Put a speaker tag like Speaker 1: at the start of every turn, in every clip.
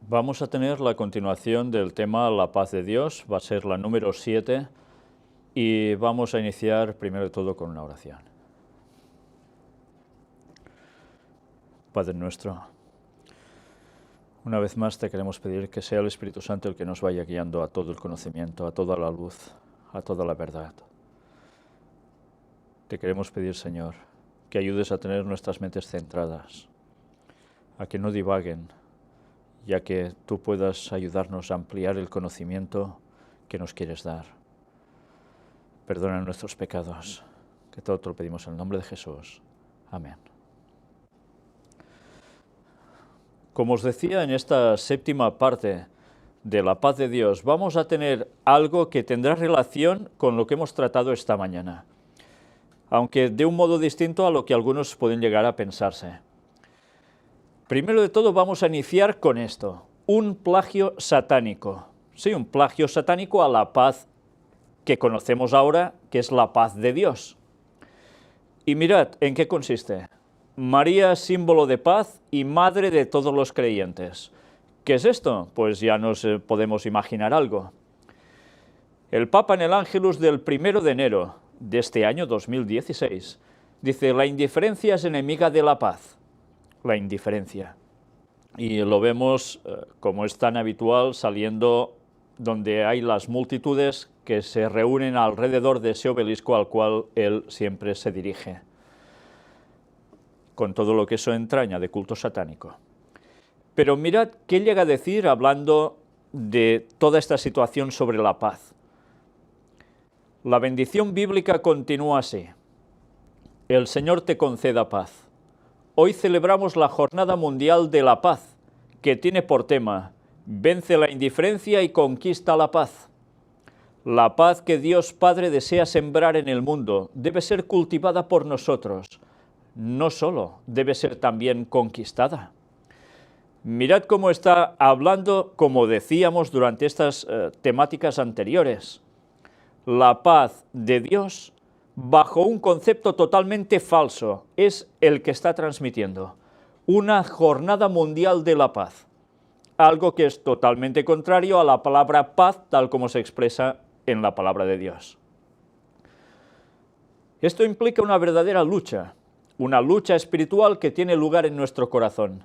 Speaker 1: Vamos a tener la continuación del tema La paz de Dios, va a ser la número 7 y vamos a iniciar primero de todo con una oración. Padre nuestro, una vez más te queremos pedir que sea el Espíritu Santo el que nos vaya guiando a todo el conocimiento, a toda la luz, a toda la verdad. Te queremos pedir, Señor, que ayudes a tener nuestras mentes centradas, a que no divaguen, ya que tú puedas ayudarnos a ampliar el conocimiento que nos quieres dar. Perdona nuestros pecados, que todo te lo pedimos en el nombre de Jesús. Amén. Como os decía, en esta séptima parte de la paz de Dios, vamos a tener algo que tendrá relación con lo que hemos tratado esta mañana, aunque de un modo distinto a lo que algunos pueden llegar a pensarse. Primero de todo vamos a iniciar con esto, un plagio satánico. Sí, un plagio satánico a la paz que conocemos ahora, que es la paz de Dios. Y mirad, ¿en qué consiste? María, símbolo de paz y madre de todos los creyentes. ¿Qué es esto? Pues ya nos podemos imaginar algo. El Papa en el Ángelus del 1 de enero de este año 2016 dice: la indiferencia es enemiga de la paz. La indiferencia. Y lo vemos, como es tan habitual, saliendo donde hay las multitudes que se reúnen alrededor de ese obelisco al cual él siempre se dirige, con todo lo que eso entraña de culto satánico. Pero mirad qué llega a decir hablando de toda esta situación sobre la paz. La bendición bíblica continúa así: el Señor te conceda paz. Hoy celebramos la Jornada Mundial de la Paz, que tiene por tema: vence la indiferencia y conquista la paz. La paz que Dios Padre desea sembrar en el mundo debe ser cultivada por nosotros. No solo, debe ser también conquistada. Mirad cómo está hablando, como decíamos durante estas temáticas anteriores, la paz de Dios bajo un concepto totalmente falso, es el que está transmitiendo una jornada mundial de la paz, algo que es totalmente contrario a la palabra paz tal como se expresa en la palabra de Dios. Esto implica una verdadera lucha, una lucha espiritual que tiene lugar en nuestro corazón,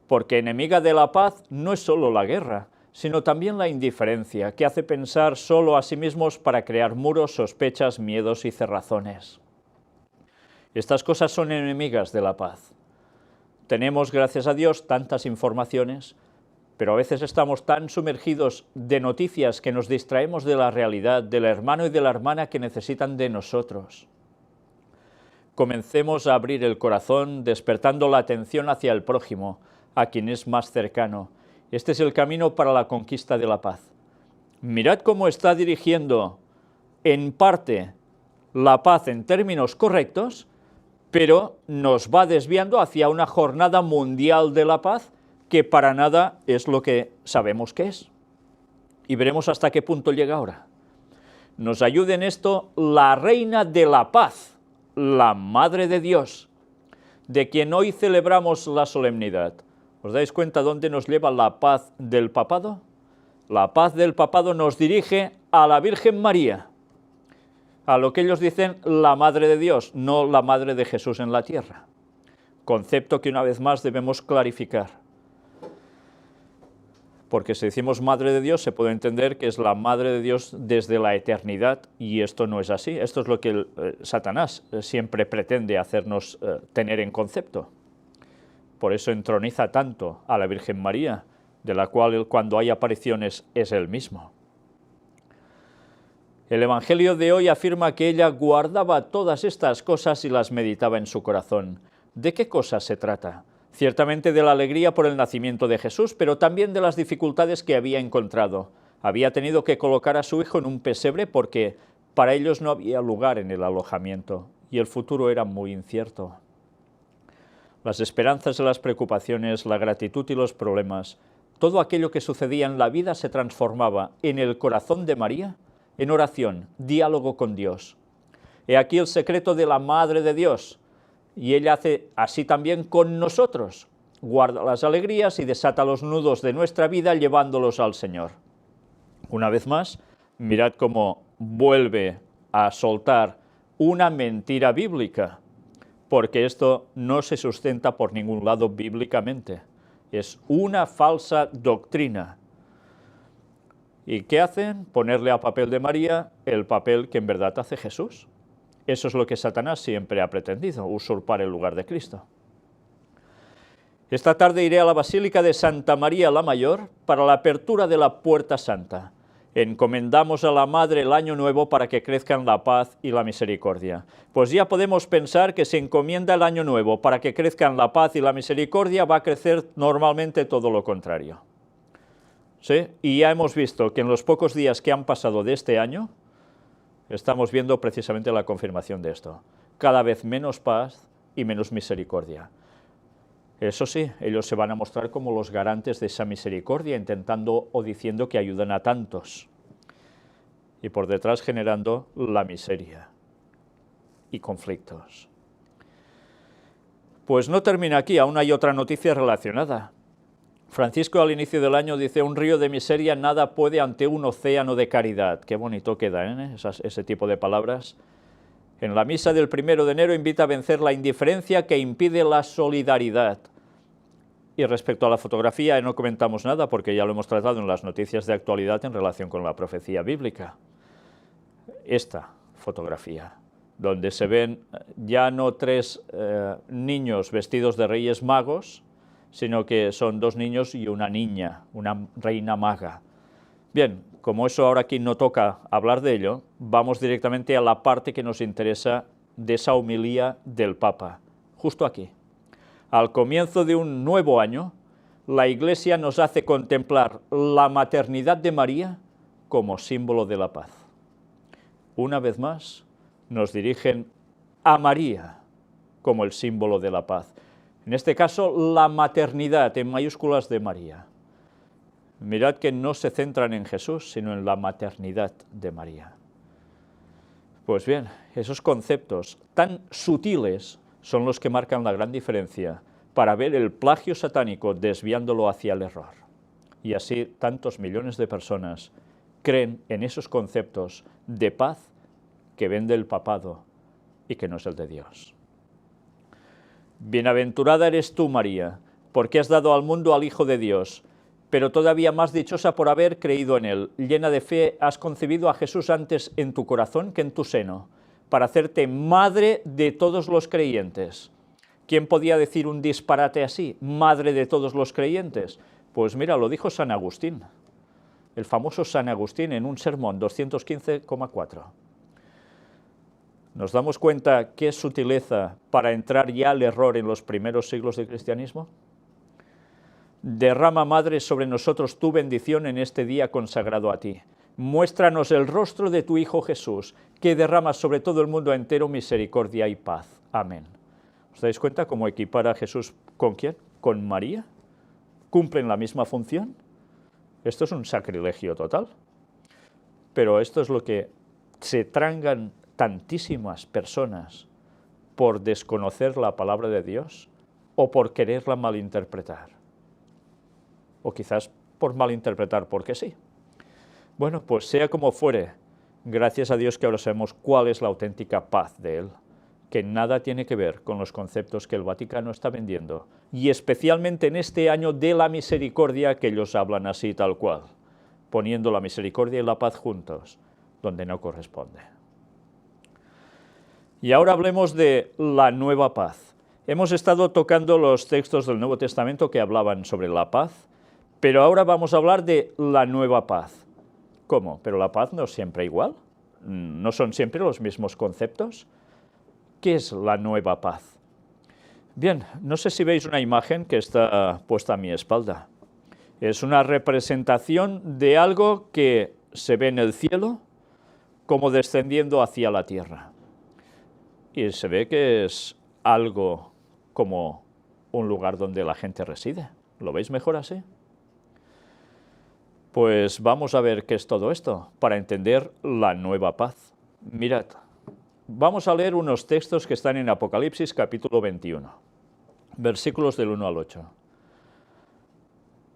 Speaker 1: porque enemiga de la paz no es solo la guerra, sino también la indiferencia, que hace pensar solo a sí mismos para crear muros, sospechas, miedos y cerrazones. Estas cosas son enemigas de la paz. Tenemos, gracias a Dios, tantas informaciones, pero a veces estamos tan sumergidos de noticias que nos distraemos de la realidad, del hermano y de la hermana que necesitan de nosotros. Comencemos a abrir el corazón, despertando la atención hacia el prójimo, a quien es más cercano. Este es el camino para la conquista de la paz. Mirad cómo está dirigiendo, en parte, la paz en términos correctos, pero nos va desviando hacia una jornada mundial de la paz que para nada es lo que sabemos que es. Y veremos hasta qué punto llega ahora. Nos ayuda en esto la Reina de la Paz, la Madre de Dios, de quien hoy celebramos la solemnidad. ¿Os dais cuenta dónde nos lleva la paz del papado? La paz del papado nos dirige a la Virgen María, a lo que ellos dicen la Madre de Dios, no la Madre de Jesús en la tierra. Concepto que una vez más debemos clarificar. Porque si decimos Madre de Dios, se puede entender que es la Madre de Dios desde la eternidad, y esto no es así. Esto es lo que Satanás siempre pretende hacernos tener en concepto. Por eso entroniza tanto a la Virgen María, de la cual cuando hay apariciones es él mismo. El Evangelio de hoy afirma que ella guardaba todas estas cosas y las meditaba en su corazón. ¿De qué cosas se trata? Ciertamente de la alegría por el nacimiento de Jesús, pero también de las dificultades que había encontrado. Había tenido que colocar a su hijo en un pesebre porque para ellos no había lugar en el alojamiento y el futuro era muy incierto. Las esperanzas y las preocupaciones, la gratitud y los problemas, todo aquello que sucedía en la vida se transformaba en el corazón de María en oración, diálogo con Dios. He aquí el secreto de la Madre de Dios, y ella hace así también con nosotros. guarda las alegrías y desata los nudos de nuestra vida llevándolos al Señor. Una vez más, mirad cómo vuelve a soltar una mentira bíblica, porque esto no se sustenta por ningún lado bíblicamente. Es una falsa doctrina. ¿Y qué hacen? Ponerle a papel de María el papel que en verdad hace Jesús. Eso es lo que Satanás siempre ha pretendido, usurpar el lugar de Cristo. Esta tarde iré a la Basílica de Santa María la Mayor para la apertura de la Puerta Santa. Encomendamos a la Madre el año nuevo para que crezcan la paz y la misericordia. Pues ya podemos pensar que si encomienda el año nuevo para que crezcan la paz y la misericordia, va a crecer normalmente todo lo contrario. ¿Sí? Y ya hemos visto que en los pocos días que han pasado de este año, estamos viendo precisamente la confirmación de esto. Cada vez menos paz y menos misericordia. Eso sí, ellos se van a mostrar como los garantes de esa misericordia, intentando o diciendo que ayudan a tantos. Y por detrás generando la miseria y conflictos. Pues no termina aquí, aún hay otra noticia relacionada. Francisco al inicio del año dice: un río de miseria nada puede ante un océano de caridad. Qué bonito queda, ¿eh? Ese tipo de palabras. En la misa del 1 de enero invita a vencer la indiferencia que impide la solidaridad. Y respecto a la fotografía no comentamos nada porque ya lo hemos tratado en las noticias de actualidad en relación con la profecía bíblica. Esta fotografía, donde se ven ya no 3 niños vestidos de reyes magos, sino que son 2 niños y una niña, una reina maga. Bien, como eso ahora aquí no toca hablar de ello, vamos directamente a la parte que nos interesa de esa homilía del Papa, justo aquí. Al comienzo de un nuevo año, la Iglesia nos hace contemplar la maternidad de María como símbolo de la paz. Una vez más, nos dirigen a María como el símbolo de la paz. En este caso, la maternidad en mayúsculas de María. Mirad que no se centran en Jesús, sino en la maternidad de María. Pues bien, esos conceptos tan sutiles son los que marcan la gran diferencia para ver el plagio satánico desviándolo hacia el error. Y así tantos millones de personas creen en esos conceptos de paz que vende el papado y que no es el de Dios. Bienaventurada eres tú, María, porque has dado al mundo al Hijo de Dios, pero todavía más dichosa por haber creído en Él. Llena de fe, has concebido a Jesús antes en tu corazón que en tu seno, para hacerte madre de todos los creyentes. ¿Quién podía decir un disparate así? Madre de todos los creyentes. Pues mira, lo dijo San Agustín, el famoso San Agustín en un sermón 215,4. ¿Nos damos cuenta qué sutileza para entrar ya al error en los primeros siglos del cristianismo? Derrama, Madre, sobre nosotros tu bendición en este día consagrado a ti. Muéstranos el rostro de tu Hijo Jesús, que derrama sobre todo el mundo entero misericordia y paz. Amén. ¿Os dais cuenta cómo equipara a Jesús con quién? ¿Con María? ¿Cumplen la misma función? Esto es un sacrilegio total. Pero esto es lo que se trangan tantísimas personas por desconocer la palabra de Dios o por quererla malinterpretar. O quizás por malinterpretar porque sí. Bueno, pues sea como fuere, gracias a Dios que ahora sabemos cuál es la auténtica paz de Él, que nada tiene que ver con los conceptos que el Vaticano está vendiendo, y especialmente en este año de la misericordia que ellos hablan así tal cual, poniendo la misericordia y la paz juntos, donde no corresponde. Y ahora hablemos de la nueva paz. Hemos estado tocando los textos del Nuevo Testamento que hablaban sobre la paz, pero ahora vamos a hablar de la nueva paz. ¿Cómo? ¿Pero la paz no es siempre igual? ¿No son siempre los mismos conceptos? ¿Qué es la nueva paz? Bien, no sé si veis una imagen que está puesta a mi espalda. Es una representación de algo que se ve en el cielo como descendiendo hacia la tierra. Y se ve que es algo como un lugar donde la gente reside. ¿Lo veis mejor así? Pues vamos a ver qué es todo esto, para entender la nueva paz. Mirad, vamos a leer unos textos que están en Apocalipsis capítulo 21, versículos del 1 al 8.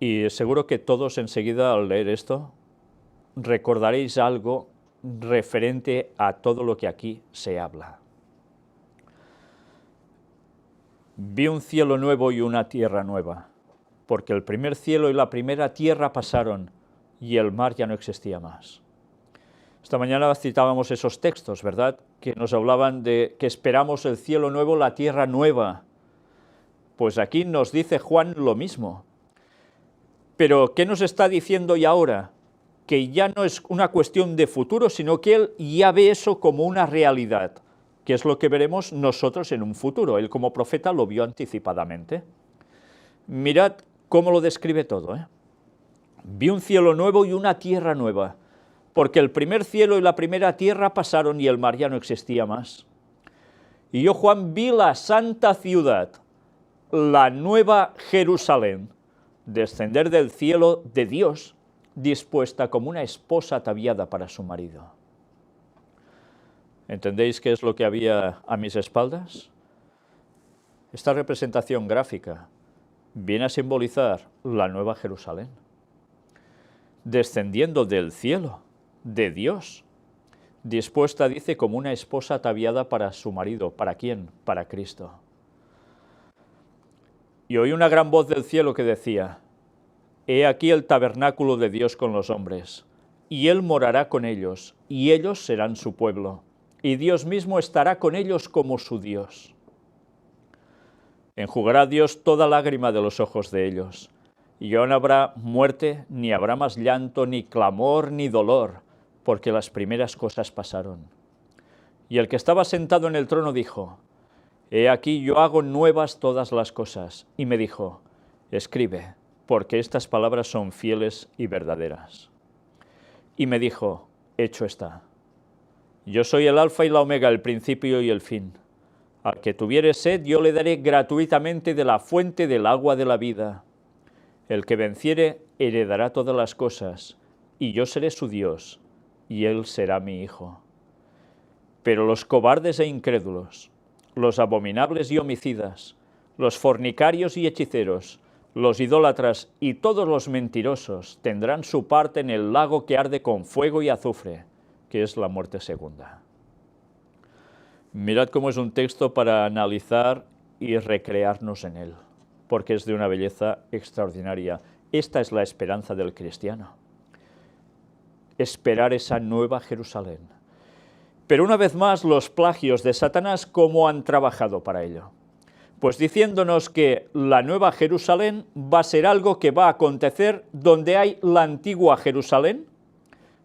Speaker 1: Y seguro que todos enseguida al leer esto recordaréis algo referente a todo lo que aquí se habla. Vi un cielo nuevo y una tierra nueva, porque el primer cielo y la primera tierra pasaron y el mar ya no existía más. Esta mañana citábamos esos textos, ¿verdad?, que nos hablaban de que esperamos el cielo nuevo, la tierra nueva. Pues aquí nos dice Juan lo mismo. Pero, ¿qué nos está diciendo ya ahora? Que ya no es una cuestión de futuro, sino que él ya ve eso como una realidad, que es lo que veremos nosotros en un futuro. Él como profeta lo vio anticipadamente. Mirad cómo lo describe todo, ¿eh? Vi un cielo nuevo y una tierra nueva, porque el primer cielo y la primera tierra pasaron y el mar ya no existía más. Y yo, Juan, vi la santa ciudad, la nueva Jerusalén, descender del cielo de Dios, dispuesta como una esposa ataviada para su marido. ¿Entendéis qué es lo que había a mis espaldas? Esta representación gráfica viene a simbolizar la nueva Jerusalén, descendiendo del cielo de Dios, dispuesta, dice, como una esposa ataviada para su marido. ¿Para quién? Para Cristo. Y oí una gran voz del cielo que decía: He aquí el tabernáculo de Dios con los hombres, y Él morará con ellos, y ellos serán su pueblo, y Dios mismo estará con ellos como su Dios. Enjugará Dios toda lágrima de los ojos de ellos, y ya no habrá muerte, ni habrá más llanto, ni clamor, ni dolor, porque las primeras cosas pasaron. Y el que estaba sentado en el trono dijo: He aquí yo hago nuevas todas las cosas. Y me dijo: Escribe, porque estas palabras son fieles y verdaderas. Y me dijo: Hecho está. Yo soy el alfa y la omega, el principio y el fin. Al que tuviere sed, yo le daré gratuitamente de la fuente del agua de la vida. El que venciere heredará todas las cosas, y yo seré su Dios, y él será mi hijo. Pero los cobardes e incrédulos, los abominables y homicidas, los fornicarios y hechiceros, los idólatras y todos los mentirosos tendrán su parte en el lago que arde con fuego y azufre, que es la muerte segunda. Mirad cómo es un texto para analizar y recrearnos en él, porque es de una belleza extraordinaria. Esta es la esperanza del cristiano. Esperar esa nueva Jerusalén. Pero una vez más, los plagios de Satanás, ¿cómo han trabajado para ello? Pues diciéndonos que la nueva Jerusalén va a ser algo que va a acontecer donde hay la antigua Jerusalén,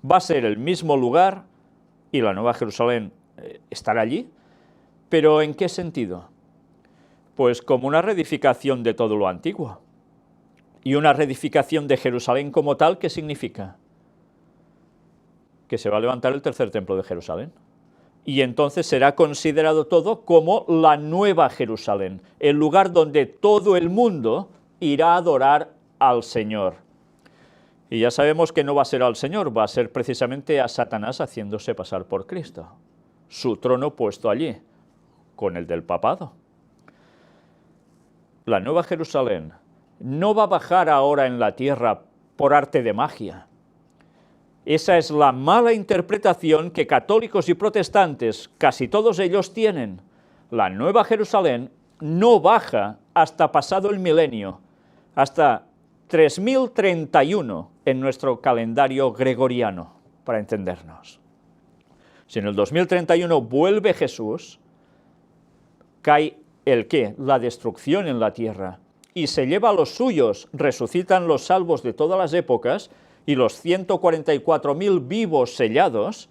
Speaker 1: va a ser el mismo lugar y la nueva Jerusalén estará allí, pero ¿en qué sentido? Pues como una reedificación de todo lo antiguo. Y una reedificación de Jerusalén como tal, ¿qué significa? Que se va a levantar el tercer templo de Jerusalén. Y entonces será considerado todo como la nueva Jerusalén, el lugar donde todo el mundo irá a adorar al Señor. Y ya sabemos que no va a ser al Señor, va a ser precisamente a Satanás haciéndose pasar por Cristo. Su trono puesto allí, con el del papado. La nueva Jerusalén no va a bajar ahora en la tierra por arte de magia. Esa es la mala interpretación que católicos y protestantes, casi todos ellos, tienen. La nueva Jerusalén no baja hasta pasado el milenio, hasta 3031 en nuestro calendario gregoriano, para entendernos. Si en el 2031 vuelve Jesús, cae ¿el qué? La destrucción en la tierra, y se lleva a los suyos, resucitan los salvos de todas las épocas, y los 144.000 vivos sellados,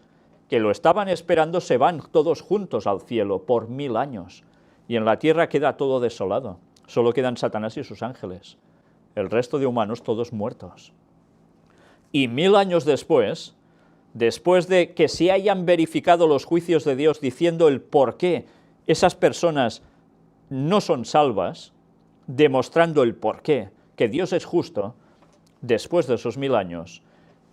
Speaker 1: que lo estaban esperando, se van todos juntos al cielo por 1000 años. Y en la tierra queda todo desolado. Solo quedan Satanás y sus ángeles. El resto de humanos todos muertos. Y 1000 años después, después de que se hayan verificado los juicios de Dios diciendo el por qué esas personas no son salvas, demostrando el por qué, que Dios es justo, después de esos 1000 años,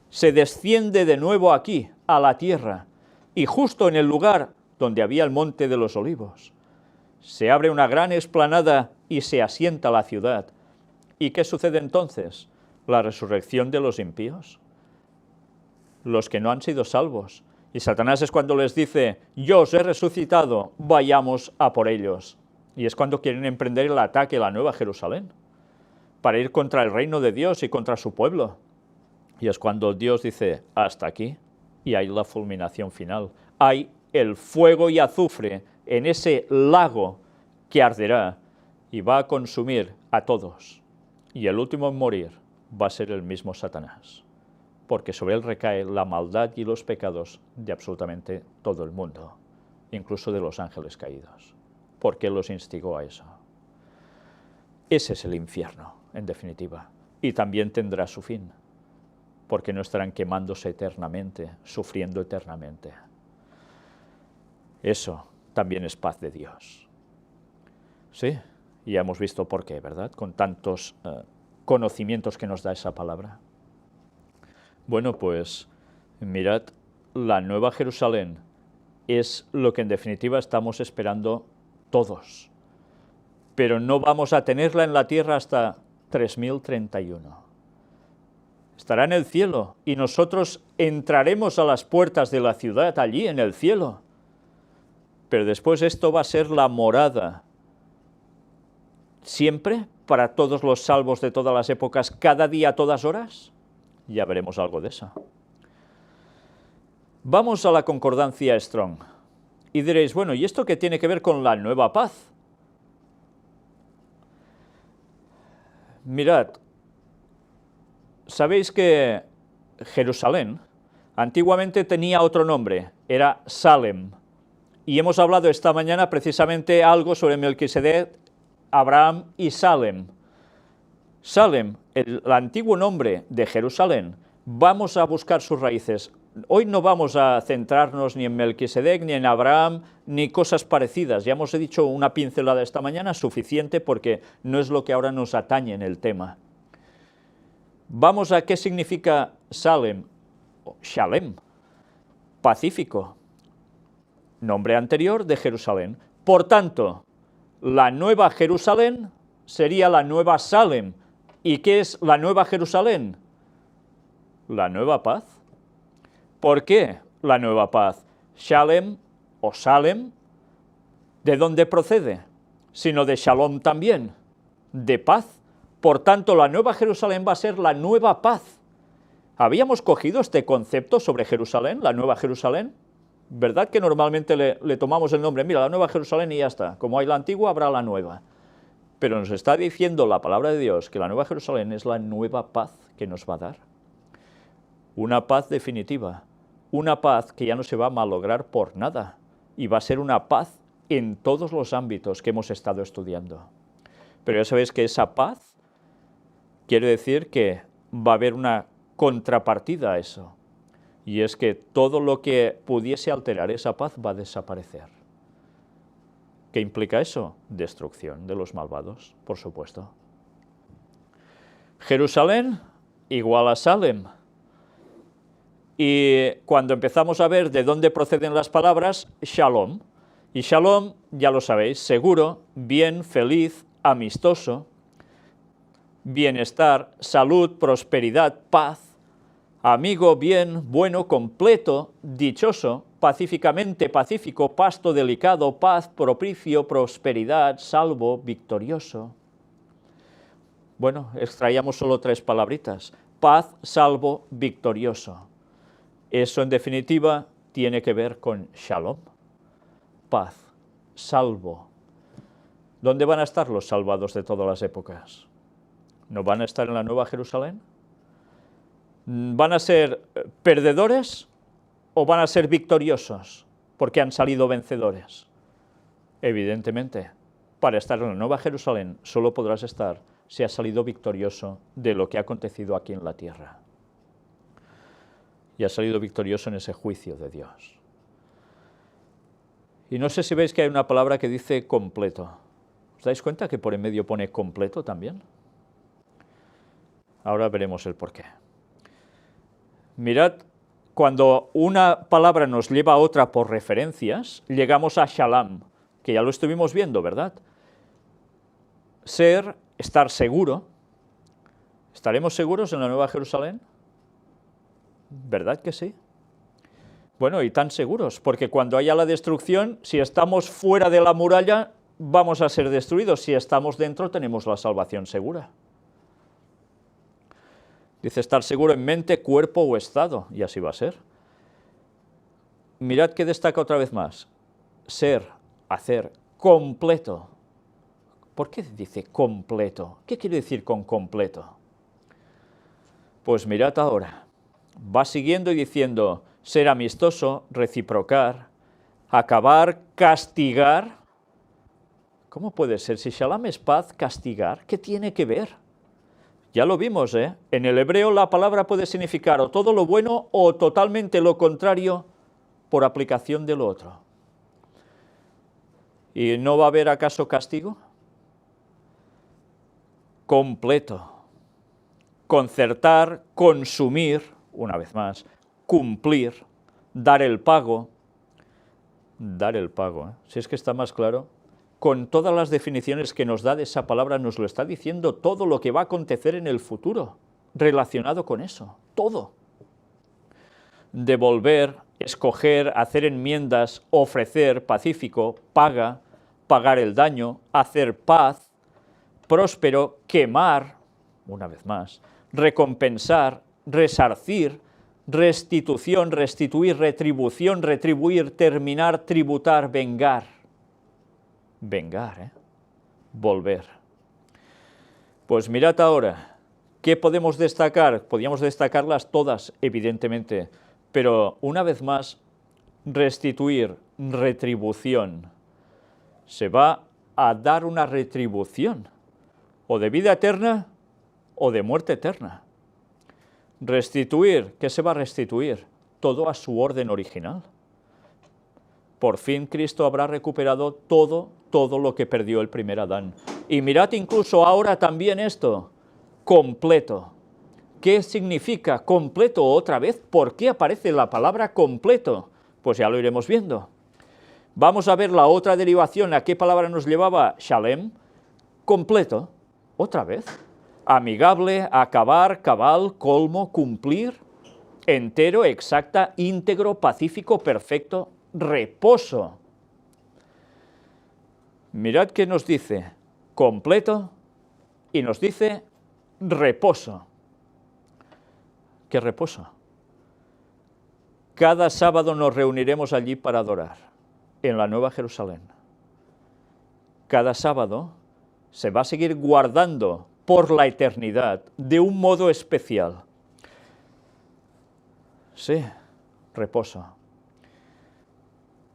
Speaker 1: se desciende de nuevo aquí, a la tierra, y justo en el lugar donde había el monte de los olivos, se abre una gran explanada y se asienta la ciudad. ¿Y qué sucede entonces? la resurrección de los impíos, los que no han sido salvos. Y Satanás es cuando les dice, yo os he resucitado, vayamos a por ellos. Y es cuando quieren emprender el ataque a la Nueva Jerusalén, para ir contra el reino de Dios y contra su pueblo. Y es cuando Dios dice, hasta aquí, y hay la fulminación final. Hay el fuego y azufre en ese lago que arderá y va a consumir a todos. Y el último en morir va a ser el mismo Satanás, porque sobre él recae la maldad y los pecados de absolutamente todo el mundo, incluso de los ángeles caídos, porque él los instigó a eso. Ese es el infierno, en definitiva, y también tendrá su fin, porque no estarán quemándose eternamente, sufriendo eternamente. Eso también es paz de Dios. Sí, y ya hemos visto por qué, ¿verdad? Con tantos conocimientos que nos da esa palabra. Bueno, pues mirad, la Nueva Jerusalén es lo que en definitiva estamos esperando todos, pero no vamos a tenerla en la tierra hasta 3031. Estará en el cielo y nosotros entraremos a las puertas de la ciudad allí en el cielo, pero después esto va a ser la morada siempre para todos los salvos de todas las épocas, cada día, a todas horas. Ya veremos algo de eso. Vamos a la concordancia Strong. Y diréis, bueno, ¿y esto qué tiene que ver con la nueva paz? Mirad, sabéis que Jerusalén antiguamente tenía otro nombre, era Salem. Y hemos hablado esta mañana precisamente algo sobre Melquisedec, Abraham y Salem. Salem, el antiguo nombre de Jerusalén, vamos a buscar sus raíces. Hoy no vamos a centrarnos ni en Melquisedec, ni en Abraham, ni cosas parecidas. Ya hemos dicho una pincelada esta mañana, suficiente, porque no es lo que ahora nos atañe en el tema. Vamos a qué significa Salem, o Shalem, pacífico, nombre anterior de Jerusalén. Por tanto, la nueva Jerusalén sería la nueva Salem. ¿Y qué es la nueva Jerusalén? La nueva paz. ¿Por qué la nueva paz? Shalem o Salem, ¿de dónde procede? Sino de Shalom también, de paz. Por tanto, la nueva Jerusalén va a ser la nueva paz. ¿Habíamos cogido este concepto sobre Jerusalén, la nueva Jerusalén? ¿Verdad que normalmente le tomamos el nombre? Mira, la nueva Jerusalén y ya está. Como hay la antigua, habrá la nueva. Pero nos está diciendo la palabra de Dios que la nueva Jerusalén es la nueva paz que nos va a dar. Una paz definitiva, una paz que ya no se va a malograr por nada, y va a ser una paz en todos los ámbitos que hemos estado estudiando. Pero ya sabéis que esa paz quiere decir que va a haber una contrapartida a eso, y es que todo lo que pudiese alterar esa paz va a desaparecer. ¿Qué implica eso? Destrucción de los malvados, por supuesto. Jerusalén igual a Salem. Y cuando empezamos a ver de dónde proceden las palabras, Shalom. Y Shalom, ya lo sabéis, seguro, bien, feliz, amistoso, bienestar, salud, prosperidad, paz, amigo, bien, bueno, completo, dichoso, pacíficamente pacífico, pasto delicado, paz, propicio, prosperidad, salvo, victorioso. Bueno, extraíamos solo 3 palabritas: paz, salvo, victorioso. Eso, en definitiva, tiene que ver con Shalom, paz, salvo. ¿Dónde van a estar los salvados de todas las épocas? ¿No van a estar en la Nueva Jerusalén? ¿Van a ser perdedores o van a ser victoriosos porque han salido vencedores? Evidentemente, para estar en la Nueva Jerusalén solo podrás estar si has salido victorioso de lo que ha acontecido aquí en la tierra. Y has salido victorioso en ese juicio de Dios. Y no sé si veis que hay una palabra que dice completo. ¿Os dais cuenta que por en medio pone completo también? Ahora veremos el porqué. Mirad, cuando una palabra nos lleva a otra por referencias, llegamos a Shalom, que ya lo estuvimos viendo, ¿verdad? Ser, estar seguro, ¿Estaremos seguros en la Nueva Jerusalén? ¿Verdad que sí? Bueno, y tan seguros, porque cuando haya la destrucción, si estamos fuera de la muralla, vamos a ser destruidos. Si estamos dentro, tenemos la salvación segura. Dice estar seguro en mente, cuerpo o estado, y así va a ser. Mirad que destaca otra vez más. Ser, hacer, completo. ¿Por qué dice completo? ¿Qué quiere decir con completo? Pues mirad ahora. Va siguiendo y diciendo, ser amistoso, reciprocar, acabar, castigar. ¿Cómo puede ser? Si shalom es paz, castigar, ¿qué tiene que ver? Ya lo vimos, ¿eh? En el hebreo la palabra puede significar o todo lo bueno o totalmente lo contrario por aplicación de lo otro. ¿Y no va a haber acaso castigo? Completo. Concertar, consumir, una vez más, cumplir, dar el pago. Dar el pago, ¿eh? Si es que está más claro. Con todas las definiciones que nos da de esa palabra, nos lo está diciendo todo lo que va a acontecer en el futuro, relacionado con eso, todo. Devolver, escoger, hacer enmiendas, ofrecer, pacífico, paga, pagar el daño, hacer paz, próspero, quemar, una vez más, recompensar, resarcir, restitución, restituir, retribución, retribuir, terminar, tributar, vengar. Vengar, volver. Pues mirad ahora, ¿qué podemos destacar? Podríamos destacarlas todas, evidentemente, pero una vez más, restituir, retribución. Se va a dar una retribución, o de vida eterna, o de muerte eterna. Restituir, ¿qué se va a restituir? Todo a su orden original. Por fin Cristo habrá recuperado todo lo que perdió el primer Adán. Y mirad incluso ahora también esto, completo. ¿Qué significa completo otra vez? ¿Por qué aparece la palabra completo? Pues ya lo iremos viendo. Vamos a ver la otra derivación. ¿A qué palabra nos llevaba? Shalem, completo, otra vez. Amigable, acabar, cabal, colmo, cumplir, entero, exacta, íntegro, pacífico, perfecto, reposo. Mirad que nos dice completo y nos dice reposo. ¿Qué reposo? Cada sábado nos reuniremos allí para adorar, en la Nueva Jerusalén. Cada sábado se va a seguir guardando por la eternidad de un modo especial. Sí, reposo.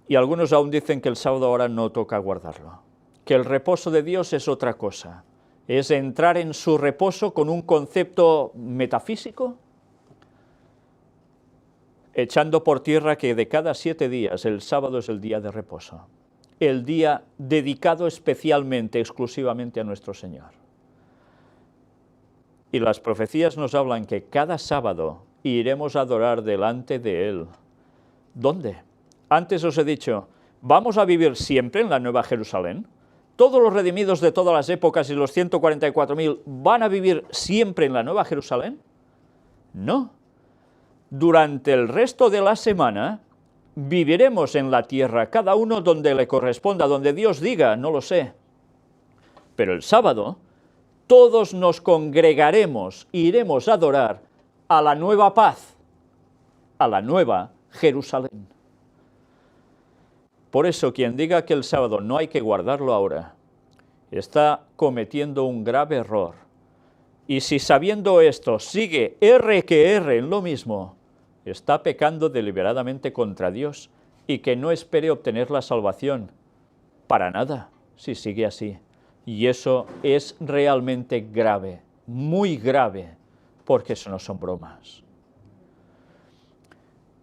Speaker 1: Y algunos aún dicen que el sábado ahora no toca guardarlo, que el reposo de Dios es otra cosa, es entrar en su reposo con un concepto metafísico, echando por tierra que de cada 7 días el sábado es el día de reposo, el día dedicado especialmente, exclusivamente a nuestro Señor. Y las profecías nos hablan que cada sábado iremos a adorar delante de Él. ¿Dónde? Antes os he dicho, ¿vamos a vivir siempre en la Nueva Jerusalén? ¿Todos los redimidos de todas las épocas y los 144.000 van a vivir siempre en la Nueva Jerusalén? No. Durante el resto de la semana viviremos en la tierra, cada uno donde le corresponda, donde Dios diga, no lo sé. Pero el sábado todos nos congregaremos e iremos a adorar a la nueva paz, a la Nueva Jerusalén. Por eso, quien diga que el sábado no hay que guardarlo ahora, está cometiendo un grave error. Y si sabiendo esto sigue que erre en lo mismo, está pecando deliberadamente contra Dios y que no espere obtener la salvación. Para nada, si sigue así. Y eso es realmente grave, muy grave, porque eso no son bromas.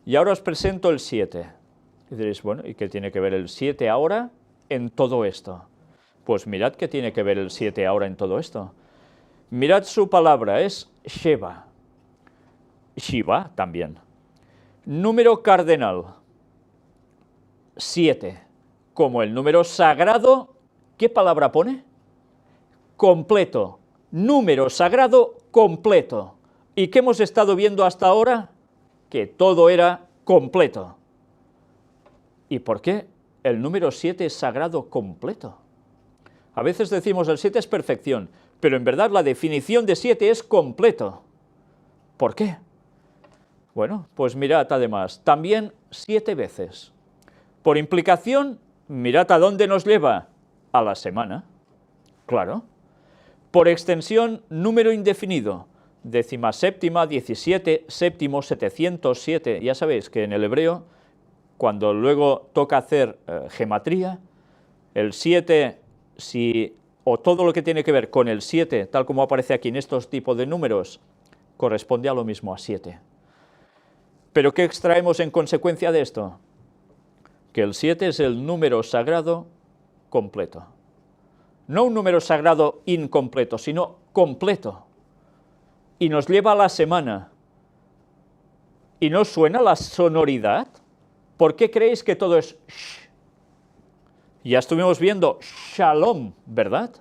Speaker 1: Y ahora os presento el 7. Y diréis, bueno, ¿y qué tiene que ver el 7 ahora en todo esto? Pues mirad qué tiene que ver el 7 ahora en todo esto. Mirad su palabra, es Sheva. Shiva también. Número cardenal, 7. Como el número sagrado, ¿qué palabra pone? Completo, número sagrado completo. ¿Y qué hemos estado viendo hasta ahora? Que todo era completo. ¿Y por qué el número 7 es sagrado completo? A veces decimos el 7 es perfección, pero en verdad la definición de 7 es completo. ¿Por qué? Bueno, pues mirad además, también 7 veces. Por implicación, mirad a dónde nos lleva, a la semana, claro. Por extensión, número indefinido, 17ª, 17, séptimo, 707, ya sabéis que en el hebreo, cuando luego toca hacer gematría, el 7, o todo lo que tiene que ver con el 7, tal como aparece aquí en estos tipos de números, corresponde a lo mismo, a 7. ¿Pero qué extraemos en consecuencia de esto? Que el 7 es el número sagrado completo. No un número sagrado incompleto, sino completo. Y nos lleva a la semana. ¿Y no suena la sonoridad? ¿Por qué creéis que todo es sh? Ya estuvimos viendo shalom, ¿verdad?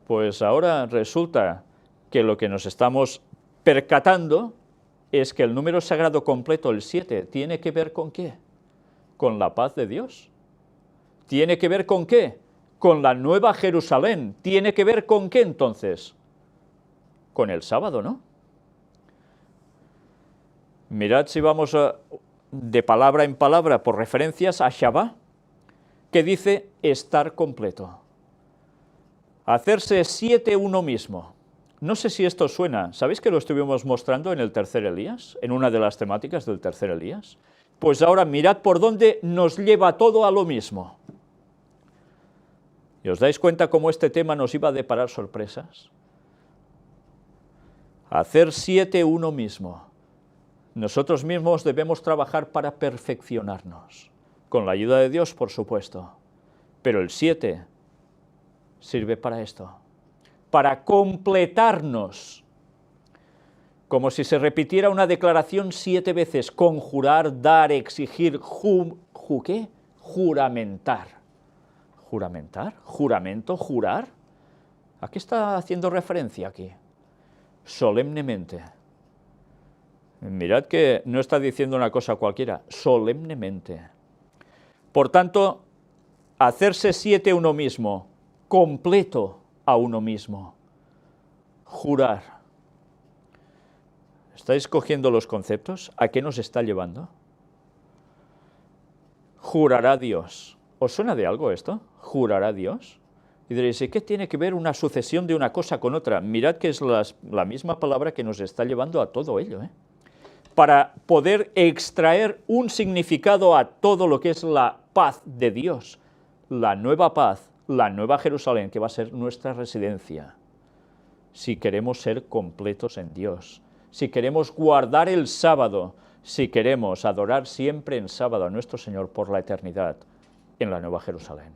Speaker 1: Pues ahora resulta que lo que nos estamos percatando es que el número sagrado completo, el 7, ¿tiene que ver con qué? Con la paz de Dios. ¿Tiene que ver con qué? Con la Nueva Jerusalén. ¿Tiene que ver con qué entonces? Con el sábado, ¿no? Mirad si vamos de palabra en palabra por referencias a Shabbat, que dice estar completo. Hacerse 7 uno mismo. No sé si esto suena, ¿sabéis que lo estuvimos mostrando en el tercer Elías? En una de las temáticas del tercer Elías. Pues ahora mirad por dónde nos lleva todo a lo mismo. ¿Y os dais cuenta cómo este tema nos iba a deparar sorpresas? Hacer 7 uno mismo. Nosotros mismos debemos trabajar para perfeccionarnos, con la ayuda de Dios, por supuesto. Pero el 7 sirve para esto, para completarnos, como si se repitiera una declaración 7 veces, conjurar, dar, exigir, ¿qué? Juramentar. ¿Juramentar? ¿Juramento? ¿Jurar? ¿A qué está haciendo referencia aquí? Solemnemente. Mirad que no está diciendo una cosa cualquiera, solemnemente. Por tanto, hacerse 7 uno mismo, completo a uno mismo. Jurar. ¿Estáis cogiendo los conceptos? ¿A qué nos está llevando? Jurará Dios. ¿Os suena de algo esto? ¿Jurará Dios? Y diréis, ¿y qué tiene que ver una sucesión de una cosa con otra? Mirad que es la misma palabra que nos está llevando a todo ello, para poder extraer un significado a todo lo que es la paz de Dios, la nueva paz, la nueva Jerusalén, que va a ser nuestra residencia, si queremos ser completos en Dios, si queremos guardar el sábado, si queremos adorar siempre en sábado a nuestro Señor por la eternidad en la nueva Jerusalén.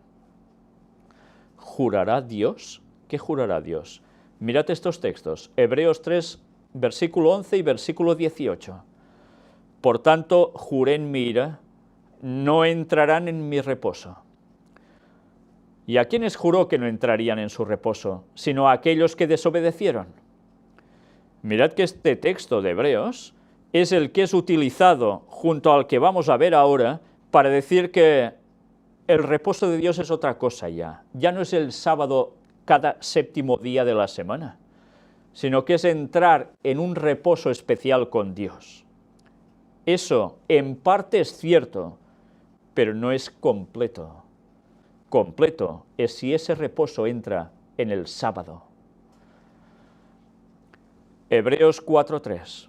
Speaker 1: ¿Jurará Dios? ¿Qué jurará Dios? Mirad estos textos, Hebreos 3, versículo 11 y versículo 18. Por tanto, juré en mi ira, no entrarán en mi reposo. ¿Y a quiénes juró que no entrarían en su reposo, sino a aquellos que desobedecieron? Mirad que este texto de Hebreos es el que es utilizado junto al que vamos a ver ahora para decir que el reposo de Dios es otra cosa ya. Ya no es el sábado cada séptimo día de la semana, sino que es entrar en un reposo especial con Dios. Eso en parte es cierto, pero no es completo. Completo es si ese reposo entra en el sábado. Hebreos 4:3.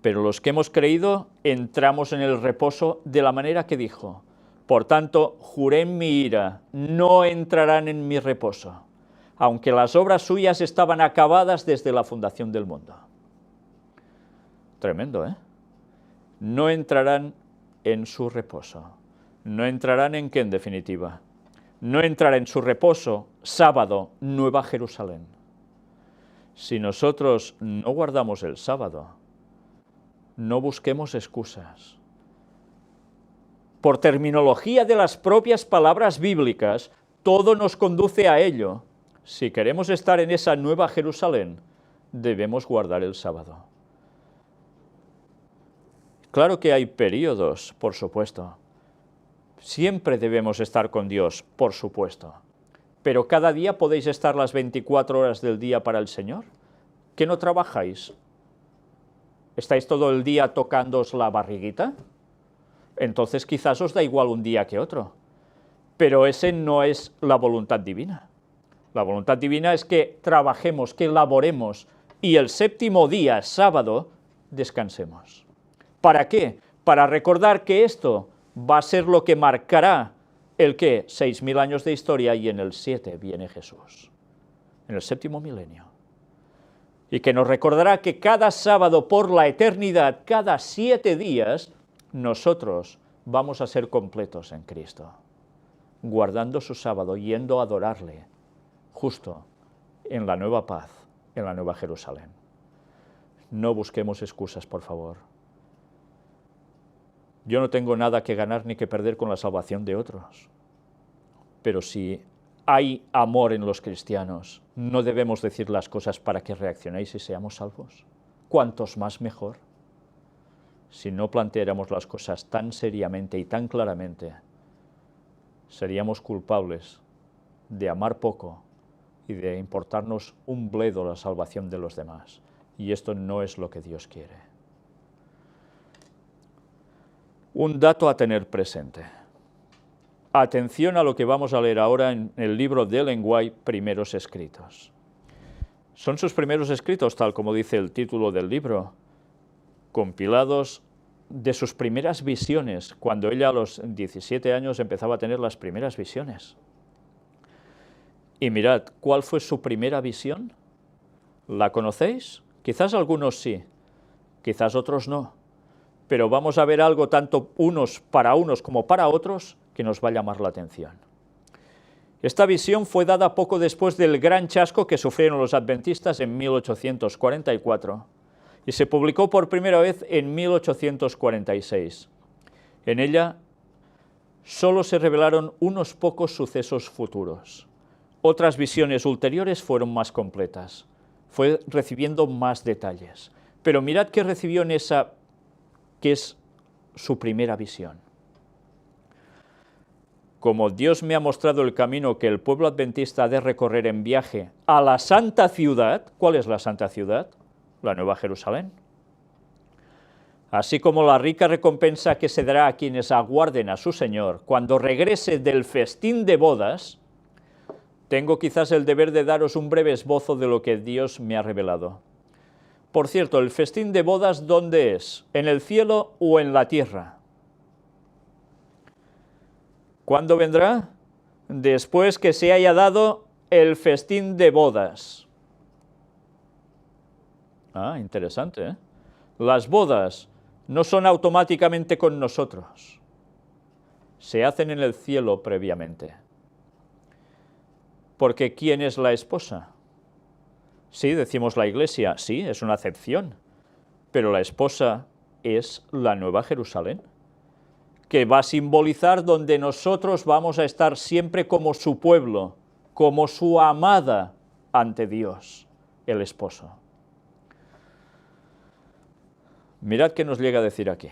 Speaker 1: Pero los que hemos creído entramos en el reposo de la manera que dijo. Por tanto, juré en mi ira, no entrarán en mi reposo, aunque las obras suyas estaban acabadas desde la fundación del mundo. Tremendo, ¿eh? No entrarán en su reposo. ¿No entrarán en qué, en definitiva? No entrará en su reposo, sábado, Nueva Jerusalén. Si nosotros no guardamos el sábado, no busquemos excusas. Por terminología de las propias palabras bíblicas, todo nos conduce a ello. Si queremos estar en esa nueva Jerusalén, debemos guardar el sábado. Claro que hay periodos, por supuesto. Siempre debemos estar con Dios, por supuesto. Pero cada día podéis estar las 24 horas del día para el Señor. ¿Que no trabajáis? ¿Estáis todo el día tocándoos la barriguita? Entonces quizás os da igual un día que otro. Pero ese no es la voluntad divina. La voluntad divina es que trabajemos, que laboremos, y el séptimo día, sábado, descansemos. ¿Para qué? Para recordar que esto va a ser lo que marcará el que 6.000 años de historia y en el 7 viene Jesús, en el séptimo milenio. Y que nos recordará que cada sábado por la eternidad, cada 7 días, nosotros vamos a ser completos en Cristo, guardando su sábado, yendo a adorarle, justo en la nueva paz, en la nueva Jerusalén. No busquemos excusas, por favor. Yo no tengo nada que ganar ni que perder con la salvación de otros. Pero si hay amor en los cristianos, no debemos decir las cosas para que reaccionéis y seamos salvos. Cuantos más mejor. Si no planteáramos las cosas tan seriamente y tan claramente, seríamos culpables de amar poco y de importarnos un bledo la salvación de los demás. Y esto no es lo que Dios quiere. Un dato a tener presente. Atención a lo que vamos a leer ahora en el libro de Ellen White, Primeros Escritos. Son sus primeros escritos, tal como dice el título del libro, compilados de sus primeras visiones, cuando ella a los 17 años empezaba a tener las primeras visiones. Y mirad, ¿cuál fue su primera visión? ¿La conocéis? Quizás algunos sí, quizás otros no. Pero vamos a ver algo tanto unos como para otros que nos va a llamar la atención. Esta visión fue dada poco después del gran chasco que sufrieron los adventistas en 1844 y se publicó por primera vez en 1846. En ella solo se revelaron unos pocos sucesos futuros. Otras visiones ulteriores fueron más completas, fue recibiendo más detalles. Pero mirad qué recibió en esa que es su primera visión. Como Dios me ha mostrado el camino que el pueblo adventista ha de recorrer en viaje a la santa ciudad, ¿cuál es la santa ciudad? La Nueva Jerusalén. Así como la rica recompensa que se dará a quienes aguarden a su Señor cuando regrese del festín de bodas, tengo quizás el deber de daros un breve esbozo de lo que Dios me ha revelado. Por cierto, ¿el festín de bodas dónde es? ¿En el cielo o en la tierra? ¿Cuándo vendrá? Después que se haya dado el festín de bodas. Ah, interesante, ¿eh? Las bodas no son automáticamente con nosotros. Se hacen en el cielo previamente. Porque ¿quién es la esposa? Sí, decimos la iglesia, sí, es una acepción, pero la esposa es la Nueva Jerusalén, que va a simbolizar donde nosotros vamos a estar siempre como su pueblo, como su amada ante Dios, el esposo. Mirad qué nos llega a decir aquí.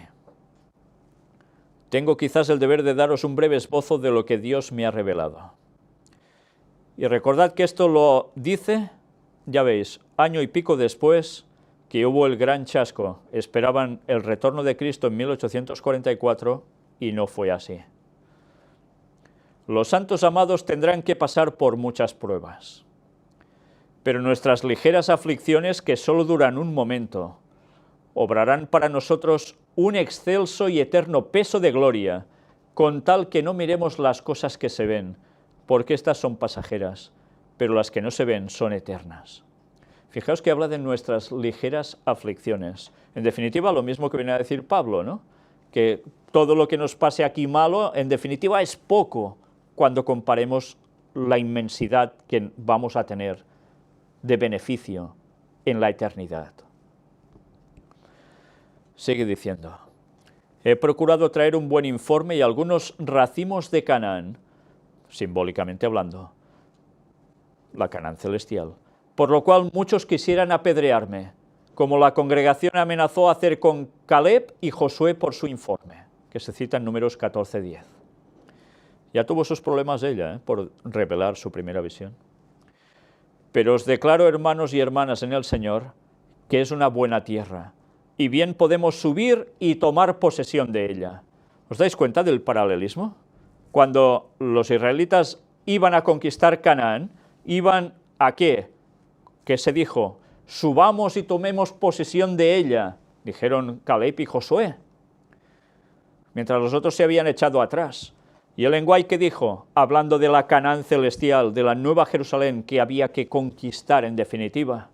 Speaker 1: Tengo quizás el deber de daros un breve esbozo de lo que Dios me ha revelado. Y recordad que esto lo dice, ya veis, año y pico después que hubo el gran chasco. Esperaban el retorno de Cristo en 1844 y no fue así. Los santos amados tendrán que pasar por muchas pruebas. Pero nuestras ligeras aflicciones, que solo duran un momento, obrarán para nosotros un excelso y eterno peso de gloria, con tal que no miremos las cosas que se ven, porque estas son pasajeras, pero las que no se ven son eternas. Fijaos que habla de nuestras ligeras aflicciones. En definitiva, lo mismo que viene a decir Pablo, ¿no? Que todo lo que nos pase aquí malo, en definitiva, es poco cuando comparemos la inmensidad que vamos a tener de beneficio en la eternidad. Sigue diciendo, he procurado traer un buen informe y algunos racimos de Canaán, simbólicamente hablando, la Canaán celestial, por lo cual muchos quisieran apedrearme, como la congregación amenazó hacer con Caleb y Josué por su informe, que se cita en Números 14:10. Ya tuvo sus problemas ella, por revelar su primera visión. Pero os declaro, hermanos y hermanas en el Señor, que es una buena tierra, y bien podemos subir y tomar posesión de ella. ¿Os dais cuenta del paralelismo? Cuando los israelitas iban a conquistar Canaán, ¿iban a qué? ¿Qué se dijo? Subamos y tomemos posesión de ella, dijeron Caleb y Josué, mientras los otros se habían echado atrás. Y el lenguaje que dijo, hablando de la Canaán celestial, de la nueva Jerusalén que había que conquistar en definitiva,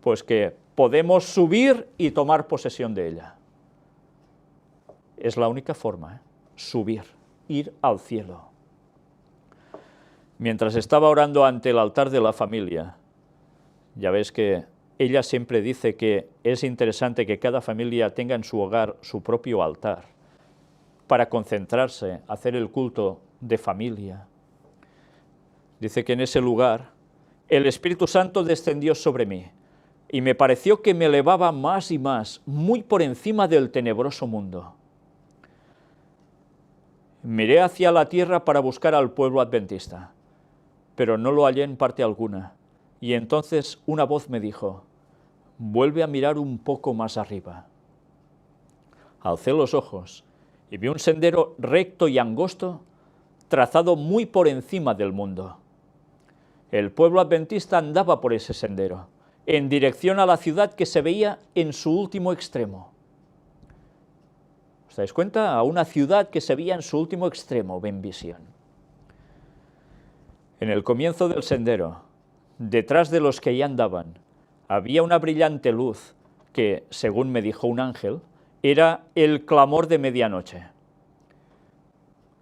Speaker 1: pues que podemos subir y tomar posesión de ella. Es la única forma, subir, ir al cielo. Mientras estaba orando ante el altar de la familia, ya ves que ella siempre dice que es interesante que cada familia tenga en su hogar su propio altar, para concentrarse, hacer el culto de familia. Dice que en ese lugar el Espíritu Santo descendió sobre mí y me pareció que me elevaba más y más, muy por encima del tenebroso mundo. Miré hacia la tierra para buscar al pueblo adventista, pero no lo hallé en parte alguna. Y entonces una voz me dijo, vuelve a mirar un poco más arriba. Alcé los ojos y vi un sendero recto y angosto, trazado muy por encima del mundo. El pueblo adventista andaba por ese sendero, en dirección a la ciudad que se veía en su último extremo. ¿Os dais cuenta? A una ciudad que se veía en su último extremo, ven visión. En el comienzo del sendero, detrás de los que ya andaban, había una brillante luz que, según me dijo un ángel, era el clamor de medianoche.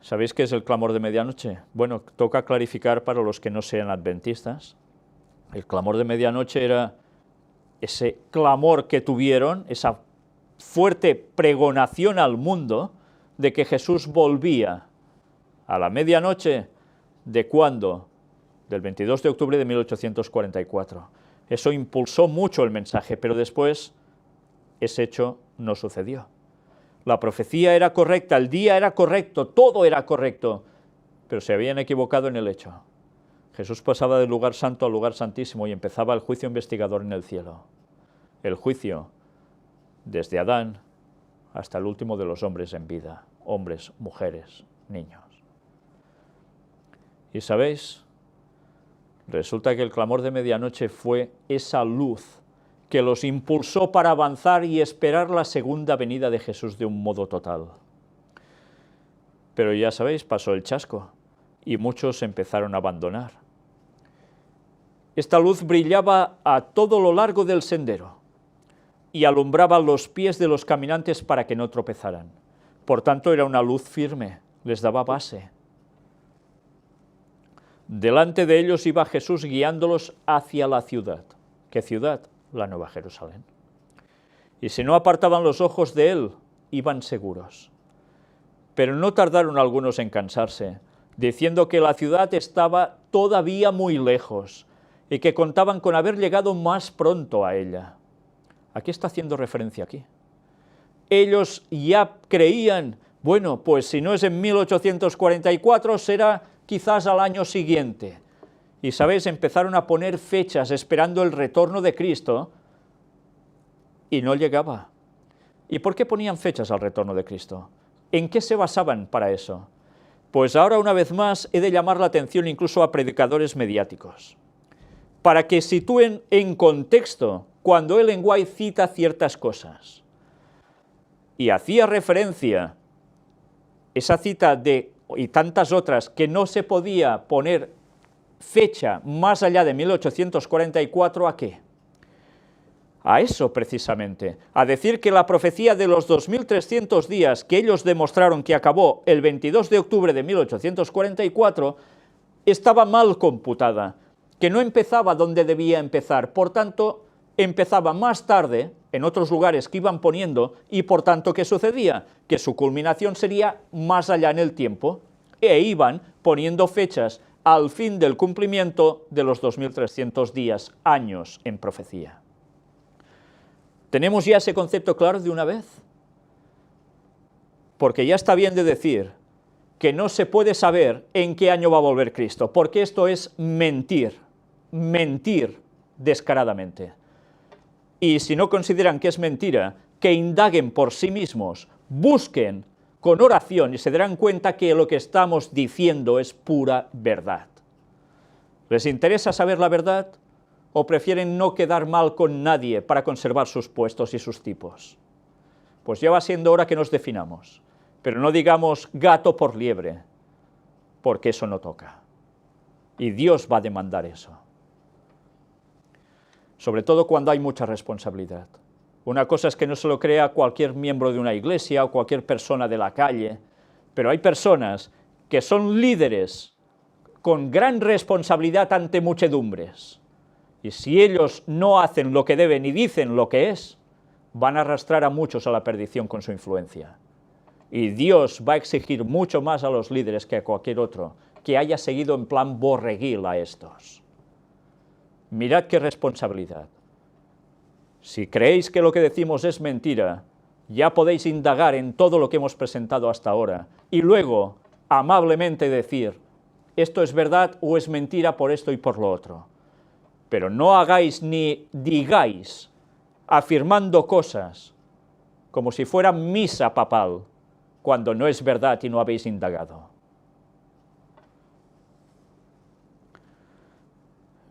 Speaker 1: ¿Sabéis qué es el clamor de medianoche? Bueno, toca clarificar para los que no sean adventistas. El clamor de medianoche era ese clamor que tuvieron, esa fuerte pregonación al mundo de que Jesús volvía a la medianoche. ¿De cuándo? Del 22 de octubre de 1844. Eso impulsó mucho el mensaje, pero después ese hecho no sucedió. La profecía era correcta, el día era correcto, todo era correcto, pero se habían equivocado en el hecho. Jesús pasaba del lugar santo al lugar santísimo y empezaba el juicio investigador en el cielo. El juicio desde Adán hasta el último de los hombres en vida, hombres, mujeres, niños. ¿Y sabéis? Resulta que el clamor de medianoche fue esa luz que los impulsó para avanzar y esperar la segunda venida de Jesús de un modo total. Pero ya sabéis, pasó el chasco y muchos empezaron a abandonar. Esta luz brillaba a todo lo largo del sendero y alumbraba los pies de los caminantes para que no tropezaran. Por tanto, era una luz firme, les daba base. Delante de ellos iba Jesús guiándolos hacia la ciudad. ¿Qué ciudad? La Nueva Jerusalén. Y si no apartaban los ojos de él, iban seguros. Pero no tardaron algunos en cansarse, diciendo que la ciudad estaba todavía muy lejos y que contaban con haber llegado más pronto a ella. ¿A qué está haciendo referencia aquí? Ellos ya creían, bueno, pues si no es en 1844, será quizás al año siguiente. Y, ¿sabéis? Empezaron a poner fechas esperando el retorno de Cristo y no llegaba. ¿Y por qué ponían fechas al retorno de Cristo? ¿En qué se basaban para eso? Pues ahora, una vez más, he de llamar la atención incluso a predicadores mediáticos, para que sitúen en contexto cuando Ellen White cita ciertas cosas. Y hacía referencia, esa cita y tantas otras, que no se podía poner fecha más allá de 1844, ¿a qué? A eso precisamente, a decir que la profecía de los 2300 días que ellos demostraron que acabó el 22 de octubre de 1844, estaba mal computada, que no empezaba donde debía empezar, por tanto, empezaba más tarde, en otros lugares que iban poniendo, y por tanto, ¿qué sucedía? Que su culminación sería más allá en el tiempo, e iban poniendo fechas al fin del cumplimiento de los 2300 días, años en profecía. ¿Tenemos ya ese concepto claro de una vez? Porque ya está bien de decir que no se puede saber en qué año va a volver Cristo, porque esto es mentir descaradamente. Y si no consideran que es mentira, que indaguen por sí mismos, busquen con oración y se darán cuenta que lo que estamos diciendo es pura verdad. ¿Les interesa saber la verdad o prefieren no quedar mal con nadie para conservar sus puestos y sus tipos? Pues ya va siendo hora que nos definamos, pero no digamos gato por liebre, porque eso no toca. Y Dios va a demandar eso. Sobre todo cuando hay mucha responsabilidad. Una cosa es que no se lo crea cualquier miembro de una iglesia o cualquier persona de la calle, pero hay personas que son líderes con gran responsabilidad ante muchedumbres. Y si ellos no hacen lo que deben y dicen lo que es, van a arrastrar a muchos a la perdición con su influencia. Y Dios va a exigir mucho más a los líderes que a cualquier otro, que haya seguido en plan borreguil a estos. Mirad qué responsabilidad. Si creéis que lo que decimos es mentira, ya podéis indagar en todo lo que hemos presentado hasta ahora, y luego, amablemente decir, esto es verdad o es mentira por esto y por lo otro. Pero no hagáis ni digáis, afirmando cosas, como si fuera misa papal, cuando no es verdad y no habéis indagado.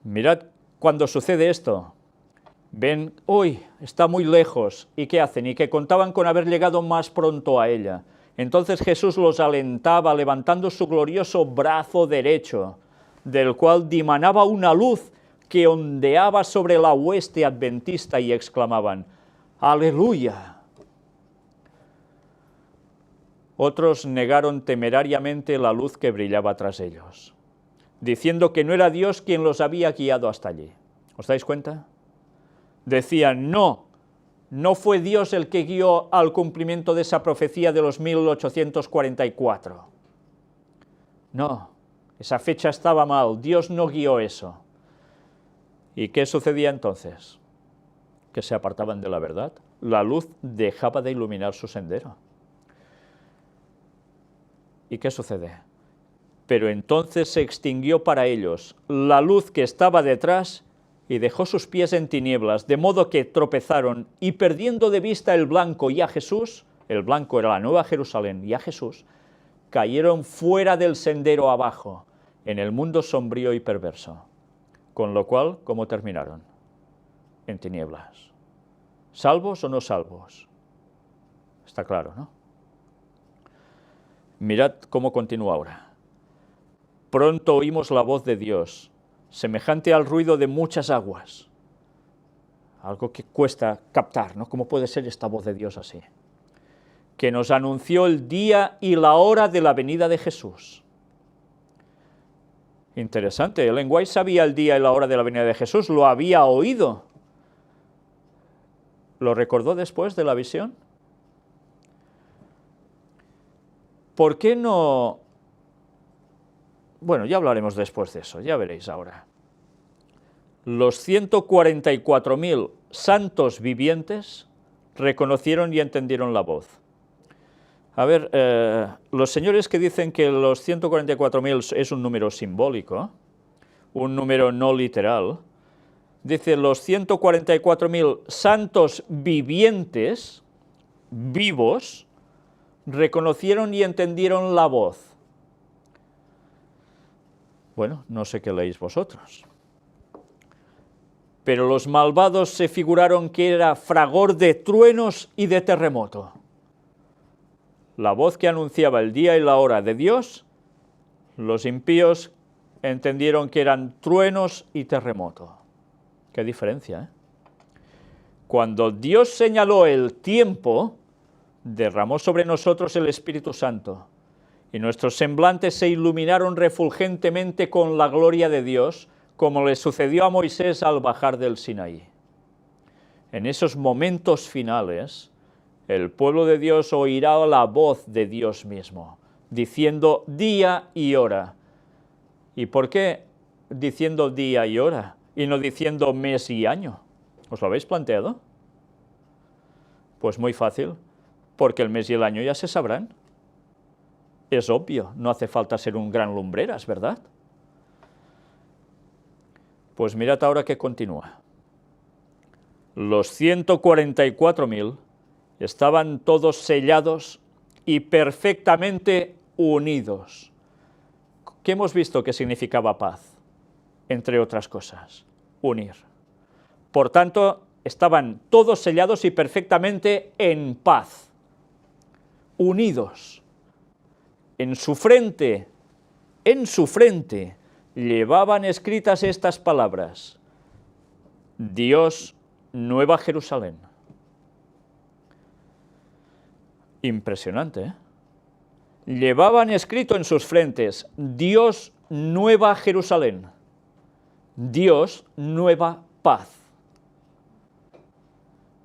Speaker 1: Mirad cuando sucede esto. Ven, uy, está muy lejos, ¿y qué hacen? Y que contaban con haber llegado más pronto a ella. Entonces Jesús los alentaba, levantando su glorioso brazo derecho, del cual dimanaba una luz que ondeaba sobre la hueste adventista, y exclamaban, ¡Aleluya! Otros negaron temerariamente la luz que brillaba tras ellos, diciendo que no era Dios quien los había guiado hasta allí. ¿Os dais cuenta? Decían, no fue Dios el que guió al cumplimiento de esa profecía de los 1844. No, esa fecha estaba mal, Dios no guió eso. ¿Y qué sucedía entonces? Que se apartaban de la verdad. La luz dejaba de iluminar su sendero. ¿Y qué sucede? Pero entonces se extinguió para ellos la luz que estaba detrás y dejó sus pies en tinieblas, de modo que tropezaron y perdiendo de vista el blanco y a Jesús, el blanco era la Nueva Jerusalén y a Jesús, cayeron fuera del sendero abajo, en el mundo sombrío y perverso. Con lo cual, ¿cómo terminaron? En tinieblas. ¿Salvos o no salvos? Está claro, ¿no? Mirad cómo continúa ahora. Pronto oímos la voz de Dios, semejante al ruido de muchas aguas. Algo que cuesta captar, ¿no? ¿Cómo puede ser esta voz de Dios así? Que nos anunció el día y la hora de la venida de Jesús. Interesante, Ellen White sabía el día y la hora de la venida de Jesús, lo había oído. ¿Lo recordó después de la visión? ¿Por qué no? Bueno, ya hablaremos después de eso, ya veréis ahora. Los 144.000 santos vivientes reconocieron y entendieron la voz. A ver, los señores que dicen que los 144.000 es un número simbólico, un número no literal, dice los 144.000 santos vivientes, vivos, reconocieron y entendieron la voz. Bueno, no sé qué leéis vosotros. Pero los malvados se figuraron que era fragor de truenos y de terremoto. La voz que anunciaba el día y la hora de Dios, los impíos entendieron que eran truenos y terremoto. Qué diferencia, ¿eh? Cuando Dios señaló el tiempo, derramó sobre nosotros el Espíritu Santo, y nuestros semblantes se iluminaron refulgentemente con la gloria de Dios, como le sucedió a Moisés al bajar del Sinaí. En esos momentos finales, el pueblo de Dios oirá la voz de Dios mismo, diciendo día y hora. ¿Y por qué diciendo día y hora y no diciendo mes y año? ¿Os lo habéis planteado? Pues muy fácil, porque el mes y el año ya se sabrán. Es obvio, no hace falta ser un gran lumbreras, ¿verdad? Pues mirad ahora que continúa. Los 144.000 estaban todos sellados y perfectamente unidos. ¿Qué hemos visto que significaba paz? Entre otras cosas, unir. Por tanto, estaban todos sellados y perfectamente en paz, unidos. En su frente, llevaban escritas estas palabras: Dios, Nueva Jerusalén. Impresionante, ¿eh? Llevaban escrito en sus frentes: Dios, Nueva Jerusalén. Dios, nueva paz.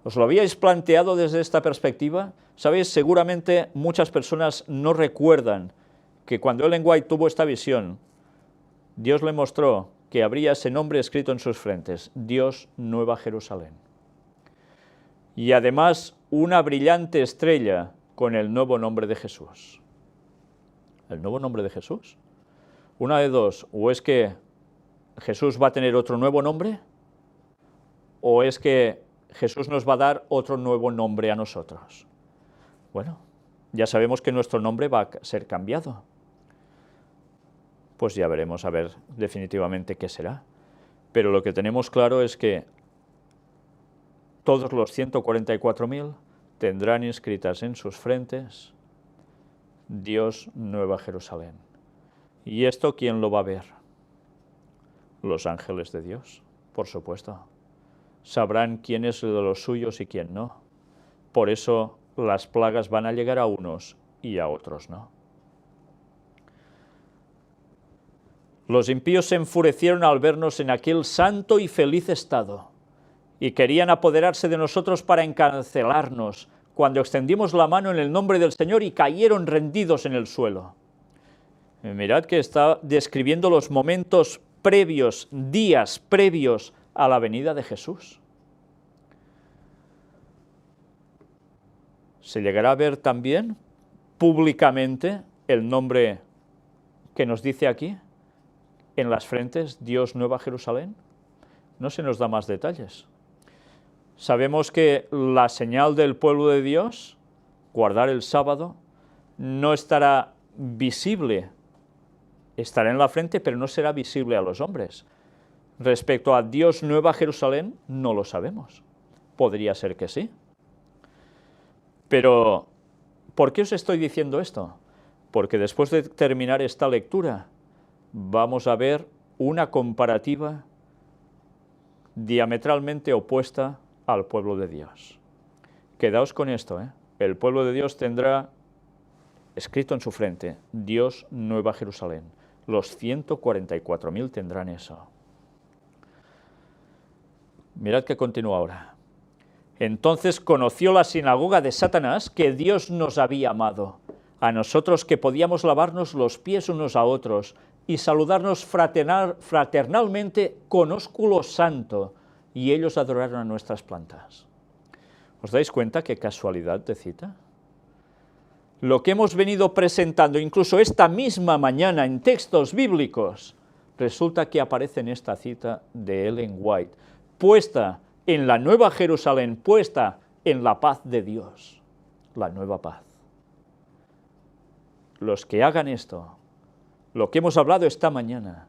Speaker 1: ¿Os lo habíais planteado desde esta perspectiva? Sabéis, seguramente muchas personas no recuerdan que cuando Ellen White tuvo esta visión, Dios le mostró que habría ese nombre escrito en sus frentes: Dios, Nueva Jerusalén. Y además una brillante estrella con el nuevo nombre de Jesús. ¿El nuevo nombre de Jesús? Una de dos: o es que Jesús va a tener otro nuevo nombre, o es que Jesús nos va a dar otro nuevo nombre a nosotros. Bueno, ya sabemos que nuestro nombre va a ser cambiado. Pues ya veremos a ver definitivamente qué será. Pero lo que tenemos claro es que todos los 144.000 tendrán inscritas en sus frentes: Dios, Nueva Jerusalén. ¿Y esto quién lo va a ver? Los ángeles de Dios, por supuesto. Sabrán quién es de los suyos y quién no. Por eso las plagas van a llegar a unos y a otros no. Los impíos se enfurecieron al vernos en aquel santo y feliz estado, y querían apoderarse de nosotros para encarcelarnos, cuando extendimos la mano en el nombre del Señor y cayeron rendidos en el suelo. Mirad que está describiendo los momentos previos, días previos a la venida de Jesús. Se llegará a ver también públicamente el nombre que nos dice aquí, en las frentes: Dios, Nueva Jerusalén. No se nos da más detalles. Sabemos que la señal del pueblo de Dios, guardar el sábado, no estará visible, estará en la frente, pero no será visible a los hombres. Respecto a Dios, Nueva Jerusalén, no lo sabemos. Podría ser que sí. Pero, ¿por qué os estoy diciendo esto? Porque después de terminar esta lectura, vamos a ver una comparativa diametralmente opuesta al pueblo de Dios. Quedaos con esto, ¿eh? El pueblo de Dios tendrá escrito en su frente: Dios, Nueva Jerusalén. Los 144.000 tendrán eso. Mirad que continúa ahora. Entonces conoció la sinagoga de Satanás que Dios nos había amado, a nosotros que podíamos lavarnos los pies unos a otros y saludarnos fraternalmente con ósculo santo, y ellos adoraron a nuestras plantas. ¿Os dais cuenta qué casualidad de cita? Lo que hemos venido presentando incluso esta misma mañana en textos bíblicos, resulta que aparece en esta cita de Ellen White, puesta en la Nueva Jerusalén, puesta en la paz de Dios, la nueva paz. Los que hagan esto, lo que hemos hablado esta mañana,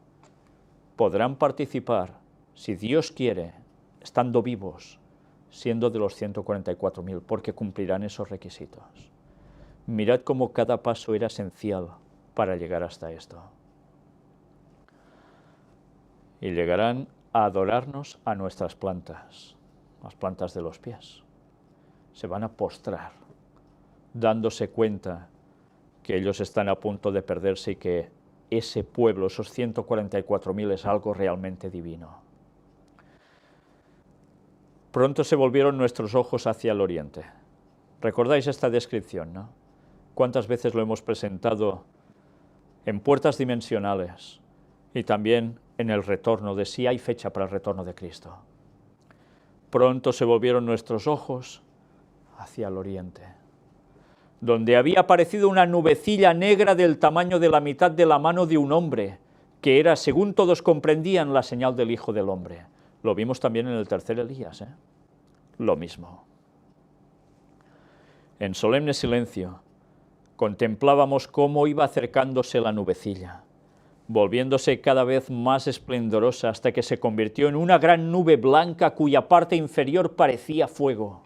Speaker 1: podrán participar, si Dios quiere, estando vivos, siendo de los 144.000, porque cumplirán esos requisitos. Mirad cómo cada paso era esencial para llegar hasta esto. Y llegarán a adorarnos a nuestras plantas, las plantas de los pies. Se van a postrar, dándose cuenta que ellos están a punto de perderse y que ese pueblo, esos 144.000, es algo realmente divino. Pronto se volvieron nuestros ojos hacia el oriente. ¿Recordáis esta descripción, no? ¿Cuántas veces lo hemos presentado en puertas dimensionales, y también en el retorno, de si hay fecha para el retorno de Cristo. Pronto se volvieron nuestros ojos hacia el oriente, donde había aparecido una nubecilla negra del tamaño de la mitad de la mano de un hombre, que era, según todos comprendían, la señal del Hijo del Hombre. Lo vimos también en el tercer Elías, lo mismo. En solemne silencio contemplábamos cómo iba acercándose la nubecilla, volviéndose cada vez más esplendorosa hasta que se convirtió en una gran nube blanca cuya parte inferior parecía fuego.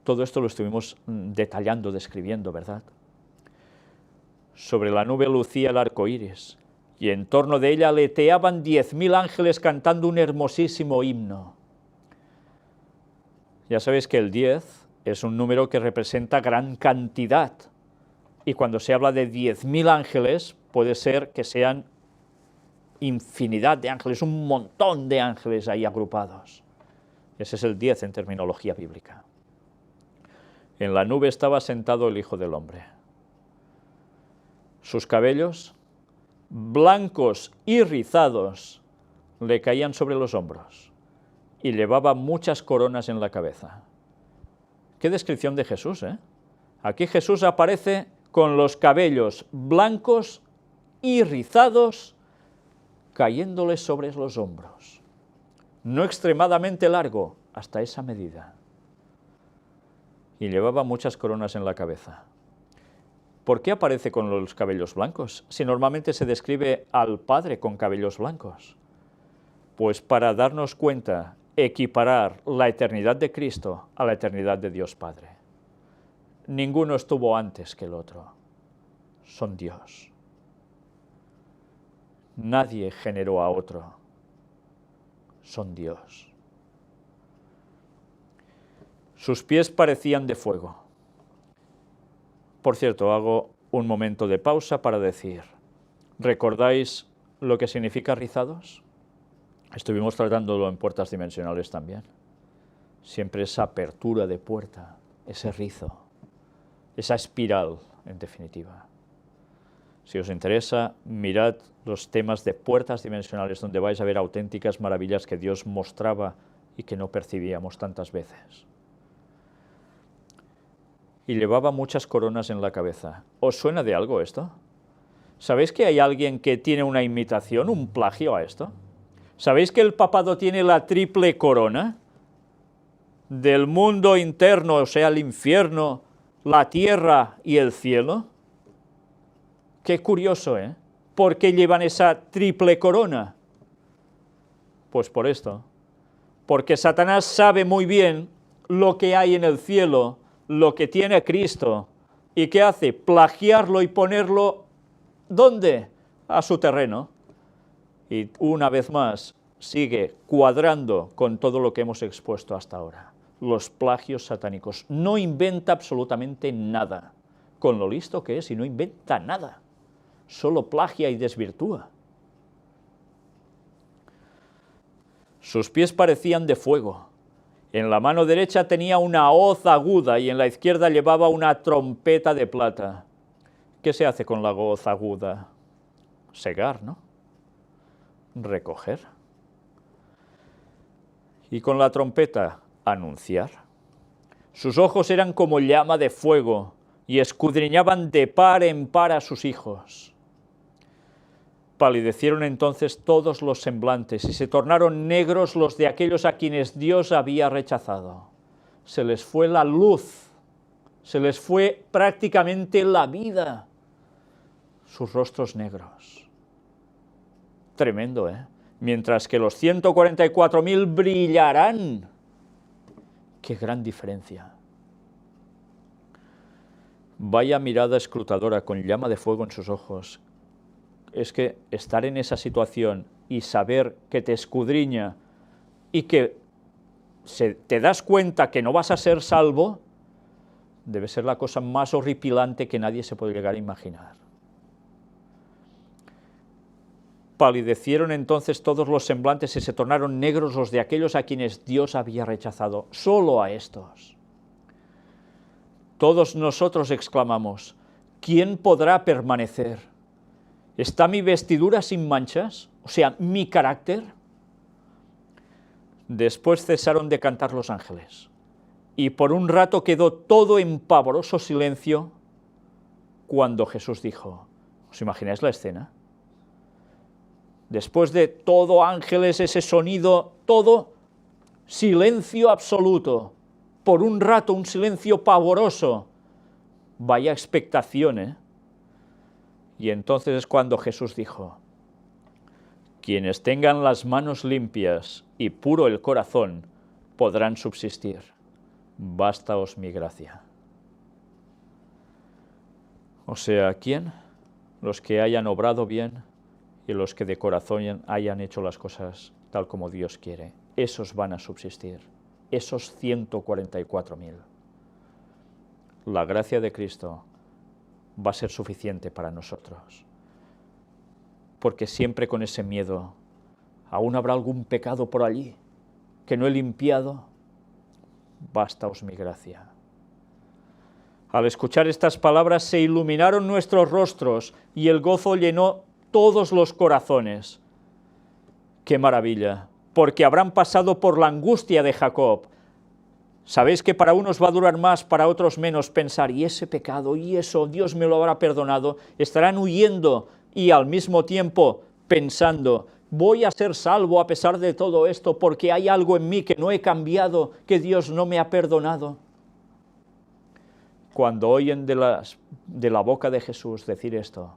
Speaker 1: Todo esto lo estuvimos detallando, describiendo, ¿verdad? Sobre la nube lucía el arco iris, y en torno de ella aleteaban 10.000 ángeles cantando un hermosísimo himno. Ya sabéis que el 10 es un número que representa gran cantidad, y cuando se habla de 10.000 ángeles, puede ser que sean infinidad de ángeles, un montón de ángeles ahí agrupados. Ese es el 10 en terminología bíblica. En la nube estaba sentado el Hijo del Hombre. Sus cabellos, blancos y rizados, le caían sobre los hombros, y llevaba muchas coronas en la cabeza. Qué descripción de Jesús, ¿eh? Aquí Jesús aparece con los cabellos blancos y rizados cayéndole sobre los hombros. No extremadamente largo, hasta esa medida. Y llevaba muchas coronas en la cabeza. ¿Por qué aparece con los cabellos blancos, si normalmente se describe al Padre con cabellos blancos? Pues para darnos cuenta, equiparar la eternidad de Cristo a la eternidad de Dios Padre. Ninguno estuvo antes que el otro. Son Dios. Nadie generó a otro. Son Dios. Sus pies parecían de fuego. Por cierto, hago un momento de pausa para decir, ¿recordáis lo que significa rizados? Estuvimos tratándolo en puertas dimensionales también. Siempre esa apertura de puerta, ese rizo, esa espiral, en definitiva. Si os interesa, mirad los temas de puertas dimensionales, donde vais a ver auténticas maravillas que Dios mostraba y que no percibíamos tantas veces. Y llevaba muchas coronas en la cabeza. ¿Os suena de algo esto? ¿Sabéis que hay alguien que tiene una imitación, un plagio a esto? ¿Sabéis que el papado tiene la triple corona? Del mundo interno, o sea, el infierno, la tierra y el cielo. Qué curioso, ¿eh? ¿Por qué llevan esa triple corona? Pues por esto. Porque Satanás sabe muy bien lo que hay en el cielo, lo que tiene Cristo. ¿Y qué hace? Plagiarlo y ponerlo, ¿dónde? A su terreno. Y una vez más sigue cuadrando con todo lo que hemos expuesto hasta ahora. Los plagios satánicos. No inventa absolutamente nada. Con lo listo que es, y no inventa nada. Solo plagia y desvirtúa. Sus pies parecían de fuego. En la mano derecha tenía una hoz aguda y en la izquierda llevaba una trompeta de plata. ¿Qué se hace con la hoz aguda? Segar, ¿no? Recoger. Y con la trompeta, anunciar. Sus ojos eran como llama de fuego y escudriñaban de par en par a sus hijos. Palidecieron entonces todos los semblantes y se tornaron negros los de aquellos a quienes Dios había rechazado. Se les fue la luz, se les fue prácticamente la vida, sus rostros negros. Tremendo, ¿eh? Mientras que los 144.000 brillarán. ¡Qué gran diferencia! Vaya mirada escrutadora con llama de fuego en sus ojos. Es que estar en esa situación y saber que te escudriña y que te das cuenta que no vas a ser salvo, debe ser la cosa más horripilante que nadie se puede llegar a imaginar. Palidecieron entonces todos los semblantes y se tornaron negros los de aquellos a quienes Dios había rechazado, solo a estos. Todos nosotros exclamamos, ¿quién podrá permanecer? ¿Está mi vestidura sin manchas? O sea, mi carácter. Después cesaron de cantar los ángeles, y por un rato quedó todo en pavoroso silencio cuando Jesús dijo, ¿os imagináis la escena? Después de todo ángeles, ese sonido, todo, silencio absoluto, por un rato un silencio pavoroso, vaya expectación, ¿eh? Y entonces es cuando Jesús dijo, quienes tengan las manos limpias y puro el corazón, podrán subsistir. Bástaos mi gracia. O sea, ¿quién? Los que hayan obrado bien y los que de corazón hayan hecho las cosas tal como Dios quiere. Esos van a subsistir, esos 144.000. La gracia de Cristo va a ser suficiente para nosotros. Porque siempre con ese miedo, aún habrá algún pecado por allí que no he limpiado, bástaos mi gracia. Al escuchar estas palabras se iluminaron nuestros rostros y el gozo llenó todos los corazones. ¡Qué maravilla! Porque habrán pasado por la angustia de Jacob. Sabéis que para unos va a durar más, para otros menos, pensar, y ese pecado, y eso, Dios me lo habrá perdonado. Estarán huyendo y al mismo tiempo pensando, voy a ser salvo a pesar de todo esto, porque hay algo en mí que no he cambiado, que Dios no me ha perdonado. Cuando oyen de la boca de Jesús decir esto,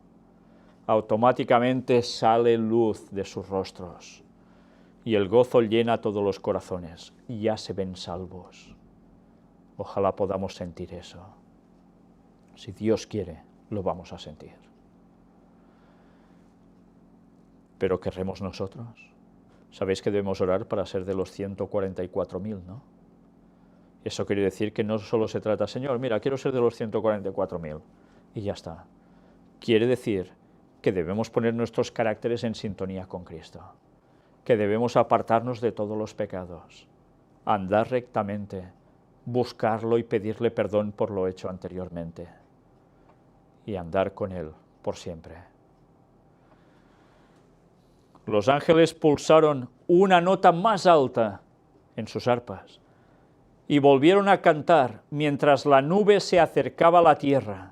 Speaker 1: automáticamente sale luz de sus rostros y el gozo llena todos los corazones, y ya se ven salvos. Ojalá podamos sentir eso. Si Dios quiere, lo vamos a sentir. Pero ¿querremos nosotros? Sabéis que debemos orar para ser de los 144.000, ¿no? Eso quiere decir que no solo se trata, Señor, mira, quiero ser de los 144.000, y ya está. Quiere decir que debemos poner nuestros caracteres en sintonía con Cristo, que debemos apartarnos de todos los pecados, andar rectamente, buscarlo y pedirle perdón por lo hecho anteriormente, y andar con Él por siempre. Los ángeles pulsaron una nota más alta en sus arpas y volvieron a cantar mientras la nube se acercaba a la tierra.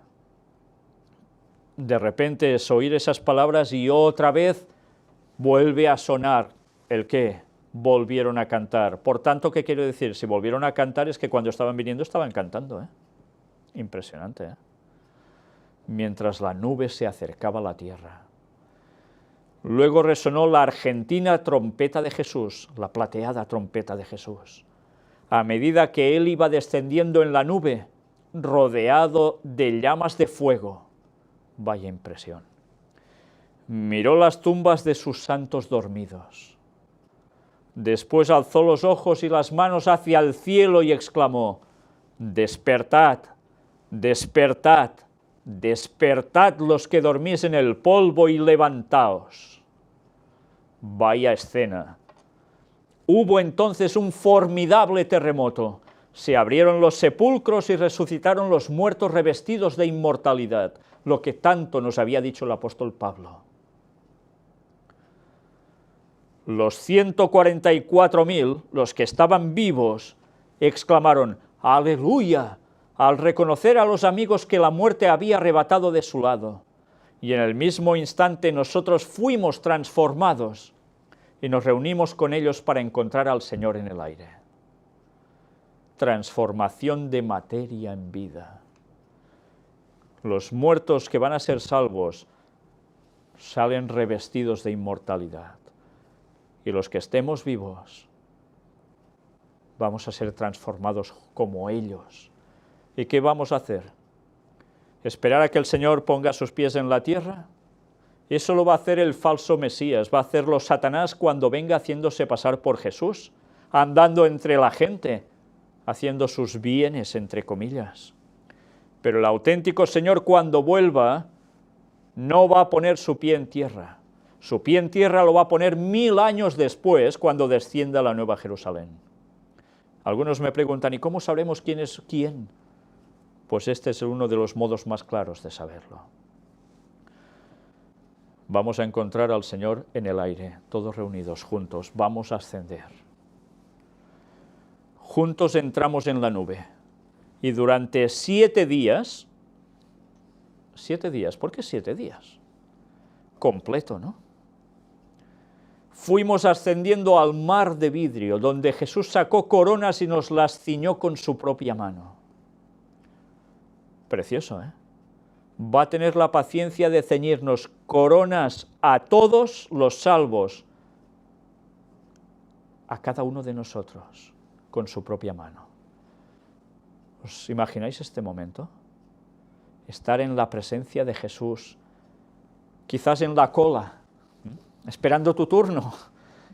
Speaker 1: De repente es oír esas palabras y otra vez vuelve a sonar el qué, volvieron a cantar. Por tanto, ¿qué quiero decir? Si volvieron a cantar es que cuando estaban viniendo estaban cantando, ¿eh? Impresionante, ¿eh? Mientras la nube se acercaba a la tierra. Luego resonó la argentina trompeta de Jesús, la plateada trompeta de Jesús. A medida que él iba descendiendo en la nube, rodeado de llamas de fuego. Vaya impresión. Miró las tumbas de sus santos dormidos. Después alzó los ojos y las manos hacia el cielo y exclamó, «Despertad, despertad, despertad los que dormís en el polvo y levantaos». Vaya escena. Hubo entonces un formidable terremoto. Se abrieron los sepulcros y resucitaron los muertos revestidos de inmortalidad, lo que tanto nos había dicho el apóstol Pablo. Los 144.000, los que estaban vivos, exclamaron, ¡Aleluya!, al reconocer a los amigos que la muerte había arrebatado de su lado. Y en el mismo instante nosotros fuimos transformados y nos reunimos con ellos para encontrar al Señor en el aire. Transformación de materia en vida. Los muertos que van a ser salvos salen revestidos de inmortalidad. Y los que estemos vivos vamos a ser transformados como ellos. ¿Y qué vamos a hacer? ¿Esperar a que el Señor ponga sus pies en la tierra? Eso lo va a hacer el falso Mesías, va a hacerlo Satanás cuando venga haciéndose pasar por Jesús, andando entre la gente, haciendo sus bienes, entre comillas. Pero el auténtico Señor cuando vuelva, no va a poner su pie en tierra. Su pie en tierra lo va a poner 1000 años después, cuando descienda la Nueva Jerusalén. Algunos me preguntan, ¿y cómo sabremos quién es quién? Pues este es uno de los modos más claros de saberlo. Vamos a encontrar al Señor en el aire, todos reunidos juntos, vamos a ascender. Juntos entramos en la nube y durante 7 días, 7 días, ¿por qué 7 días? Completo, ¿no? Fuimos ascendiendo al mar de vidrio, donde Jesús sacó coronas y nos las ciñó con su propia mano. Precioso, ¿eh? Va a tener la paciencia de ceñirnos coronas a todos los salvos, a cada uno de nosotros, con su propia mano. ¿Os imagináis este momento? Estar en la presencia de Jesús, quizás en la cola, esperando tu turno,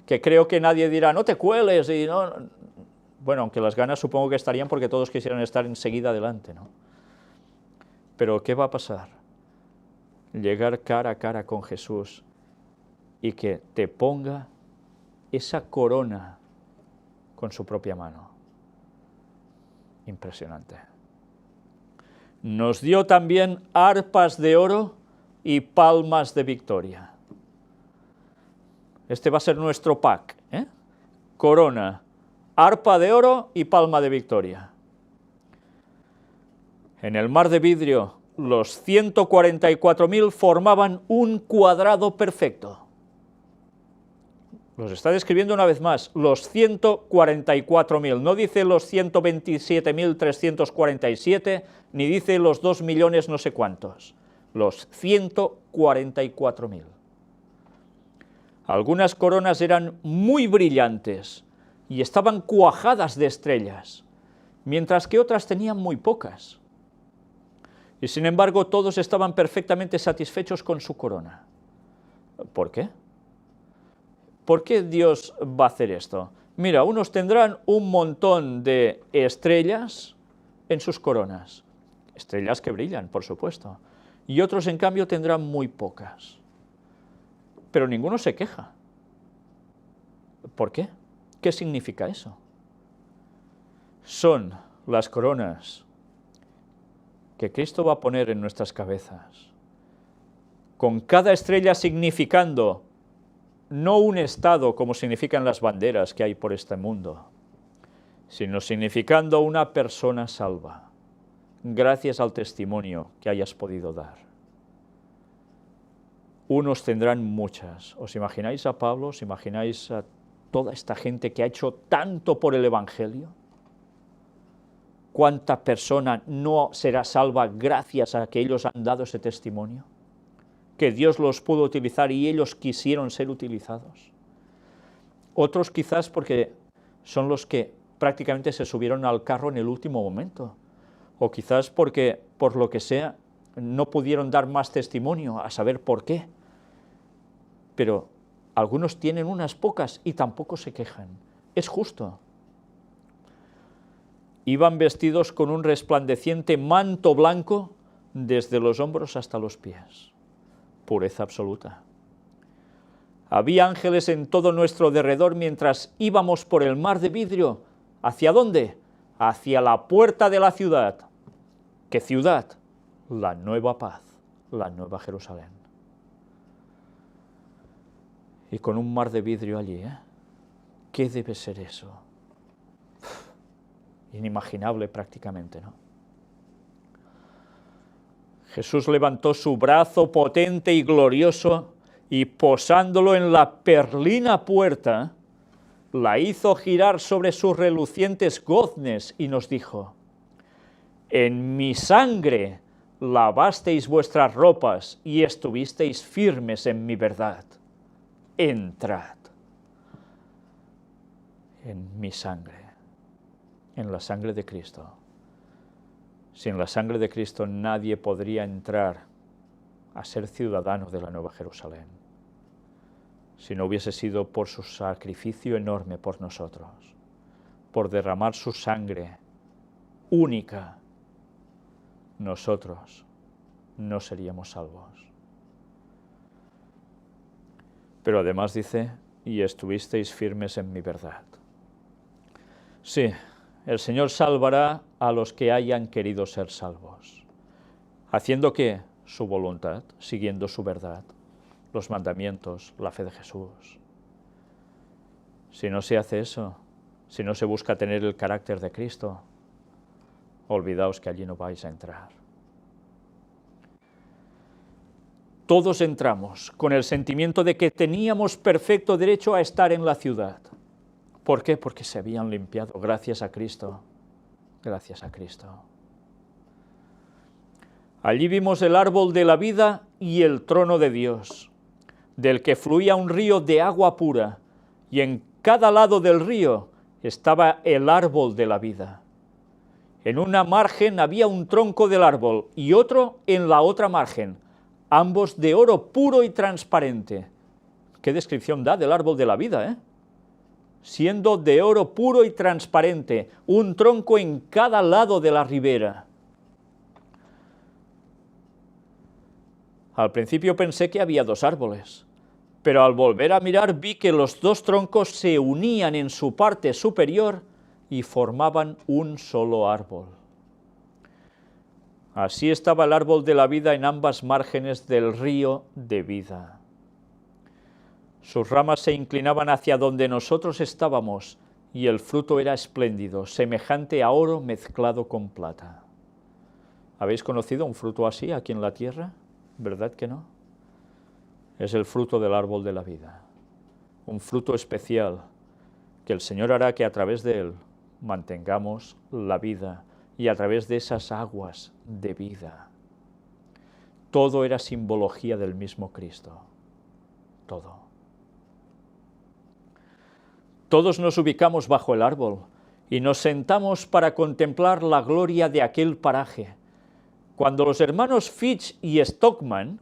Speaker 1: que creo que nadie dirá, no te cueles, y no. Bueno, aunque las ganas supongo que estarían porque todos quisieran estar enseguida adelante, ¿no? Pero ¿qué va a pasar? Llegar cara a cara con Jesús y que te ponga esa corona con su propia mano. Impresionante. Nos dio también arpas de oro y palmas de victoria. Este va a ser nuestro pack, ¿eh? Corona, arpa de oro y palma de victoria. En el mar de vidrio, los 144.000 formaban un cuadrado perfecto. Los está describiendo una vez más, los 144.000, no dice los 127.347, ni dice los 2 millones no sé cuántos, los 144.000. Algunas coronas eran muy brillantes y estaban cuajadas de estrellas, mientras que otras tenían muy pocas. Y sin embargo, todos estaban perfectamente satisfechos con su corona. ¿Por qué? ¿Por qué Dios va a hacer esto? Mira, unos tendrán un montón de estrellas en sus coronas, estrellas que brillan, por supuesto, y otros, en cambio, tendrán muy pocas. Pero ninguno se queja. ¿Por qué? ¿Qué significa eso? Son las coronas que Cristo va a poner en nuestras cabezas, con cada estrella significando no un estado como significan las banderas que hay por este mundo, sino significando una persona salva, gracias al testimonio que hayas podido dar. Unos tendrán muchas. ¿Os imagináis a Pablo? ¿Os imagináis a toda esta gente que ha hecho tanto por el Evangelio? ¿Cuánta persona no será salva gracias a que ellos han dado ese testimonio? Que Dios los pudo utilizar y ellos quisieron ser utilizados. Otros quizás porque son los que prácticamente se subieron al carro en el último momento, o quizás porque, por lo que sea, no pudieron dar más testimonio, a saber por qué. Pero algunos tienen unas pocas y tampoco se quejan. Es justo. Iban vestidos con un resplandeciente manto blanco desde los hombros hasta los pies. Pureza absoluta. Había ángeles en todo nuestro derredor mientras íbamos por el mar de vidrio. ¿Hacia dónde? Hacia la puerta de la ciudad. ¿Qué ciudad? La nueva paz, la nueva Jerusalén. Y con un mar de vidrio allí, ¿eh? ¿Qué debe ser eso? Inimaginable prácticamente, ¿no? Jesús levantó su brazo potente y glorioso y posándolo en la perlina puerta, la hizo girar sobre sus relucientes goznes y nos dijo: en mi sangre lavasteis vuestras ropas y estuvisteis firmes en mi verdad. Entrad en mi sangre, en la sangre de Cristo. Sin la sangre de Cristo nadie podría entrar a ser ciudadano de la Nueva Jerusalén, si no hubiese sido por su sacrificio enorme por nosotros, por derramar su sangre única. Nosotros no seríamos salvos. Pero además dice, y estuvisteis firmes en mi verdad. Sí, el Señor salvará a los que hayan querido ser salvos. ¿Haciendo qué? Su voluntad, siguiendo su verdad. los mandamientos, la fe de Jesús. Si no se hace eso, si no se busca tener el carácter de Cristo, olvidaos que allí no vais a entrar. Todos entramos con el sentimiento de que teníamos perfecto derecho a estar en la ciudad. ¿Por qué? Porque se habían limpiado, gracias a Cristo. Gracias a Cristo. Allí vimos el árbol de la vida y el trono de Dios, del que fluía un río de agua pura, y en cada lado del río estaba el árbol de la vida. En una margen había un tronco del árbol y otro en la otra margen, ambos de oro puro y transparente. ¿Qué descripción da del árbol de la vida, Siendo de oro puro y transparente, un tronco en cada lado de la ribera. Al principio pensé que había dos árboles, pero al volver a mirar vi que los dos troncos se unían en su parte superior y formaban un solo árbol. Así estaba el árbol de la vida en ambas márgenes del río de vida. Sus ramas se inclinaban hacia donde nosotros estábamos, y el fruto era espléndido, semejante a oro mezclado con plata. ¿Habéis conocido un fruto así aquí en la tierra? ¿Verdad que no? Es el fruto del árbol de la vida, un fruto especial, que el Señor hará que a través de él mantengamos la vida, y a través de esas aguas de vida. Todo era simbología del mismo Cristo, todo. Todos nos ubicamos bajo el árbol y nos sentamos para contemplar la gloria de aquel paraje. Cuando los hermanos Fitch y Stockman,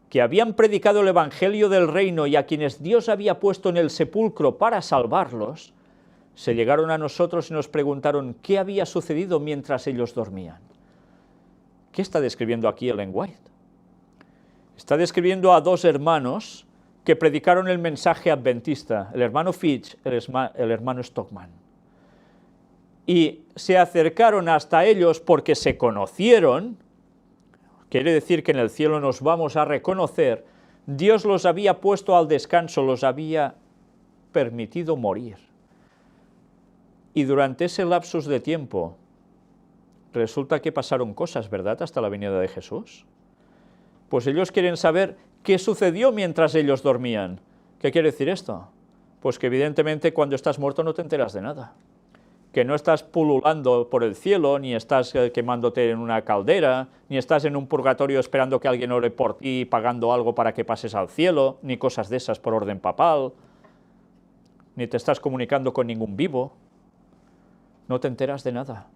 Speaker 1: que habían predicado el Evangelio del Reino y a quienes Dios había puesto en el sepulcro para salvarlos, se llegaron a nosotros y nos preguntaron qué había sucedido mientras ellos dormían. ¿Qué está describiendo aquí Ellen White? Está describiendo a dos hermanos que predicaron el mensaje adventista, el hermano Fitch, el hermano Stockman. Y se acercaron hasta ellos porque se conocieron, quiere decir que en el cielo nos vamos a reconocer, Dios los había puesto al descanso, los había permitido morir. Y durante ese lapsus de tiempo, resulta que pasaron cosas, ¿verdad?, hasta la venida de Jesús. Pues ellos quieren saber qué sucedió mientras ellos dormían. ¿Qué quiere decir esto? Pues que evidentemente cuando estás muerto no te enteras de nada. Que no estás pululando por el cielo, ni estás quemándote en una caldera, ni estás en un purgatorio esperando que alguien ore por ti, pagando algo para que pases al cielo, ni cosas de esas por orden papal, ni te estás comunicando con ningún vivo. No te enteras de nada.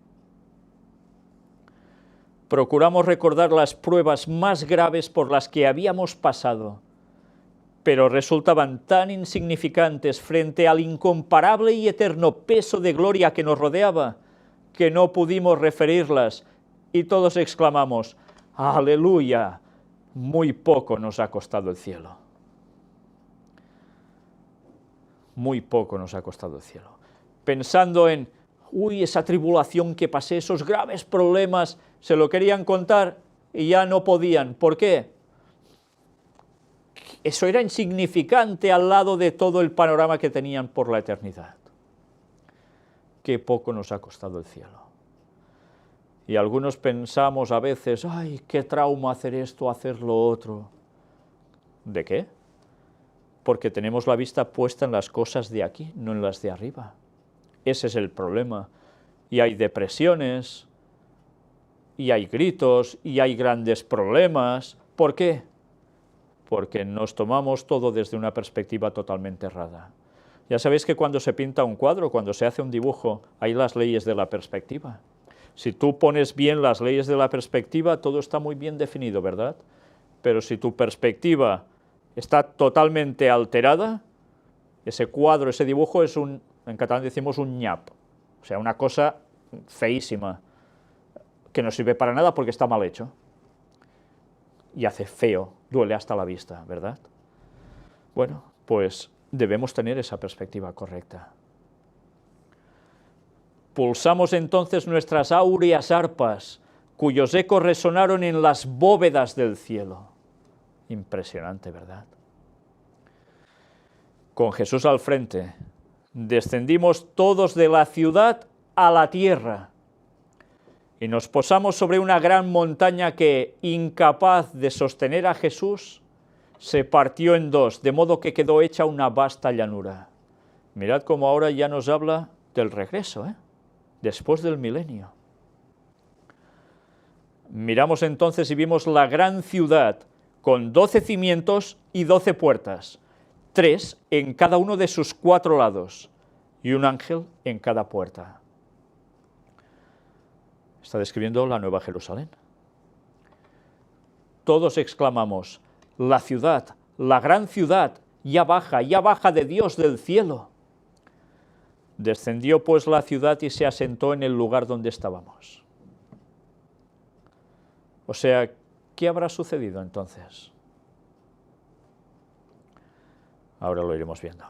Speaker 1: Procuramos recordar las pruebas más graves por las que habíamos pasado, pero resultaban tan insignificantes frente al incomparable y eterno peso de gloria que nos rodeaba, que no pudimos referirlas, y todos exclamamos, ¡aleluya! Muy poco nos ha costado el cielo. Muy poco nos ha costado el cielo. Pensando en, esa tribulación que pasé, esos graves problemas, se lo querían contar y ya no podían. ¿Por qué? Eso era insignificante al lado de todo el panorama que tenían por la eternidad. Qué poco nos ha costado el cielo. Y algunos pensamos a veces, ¡ay, qué trauma hacer esto, hacer lo otro! ¿De qué? Porque tenemos la vista puesta en las cosas de aquí, no en las de arriba. Ese es el problema. Y hay depresiones, y hay gritos, y hay grandes problemas. ¿Por qué? Porque nos tomamos todo desde una perspectiva totalmente errada. Ya sabéis que cuando se pinta un cuadro, cuando se hace un dibujo, hay las leyes de la perspectiva. Si tú pones bien las leyes de la perspectiva, todo está muy bien definido, ¿verdad? Pero si tu perspectiva está totalmente alterada, ese cuadro, ese dibujo es en catalán decimos un nyap, o sea, una cosa feísima, que no sirve para nada porque está mal hecho. Y hace feo, duele hasta la vista, ¿verdad? Bueno, pues debemos tener esa perspectiva correcta. Pulsamos entonces nuestras áureas arpas, cuyos ecos resonaron en las bóvedas del cielo. Impresionante, ¿verdad? con Jesús al frente, descendimos todos de la ciudad a la tierra y nos posamos sobre una gran montaña que, incapaz de sostener a Jesús, se partió en dos, de modo que quedó hecha una vasta llanura. Mirad cómo ahora ya nos habla del regreso, después del milenio. Miramos entonces y vimos la gran ciudad con 12 cimientos y 12 puertas, 3 en cada uno de sus 4 lados, y un ángel en cada puerta. Está describiendo la Nueva Jerusalén. Todos exclamamos, la ciudad, la gran ciudad, ya baja de Dios del cielo. Descendió pues la ciudad y se asentó en el lugar donde estábamos. O sea, ¿qué habrá sucedido entonces? Ahora lo iremos viendo.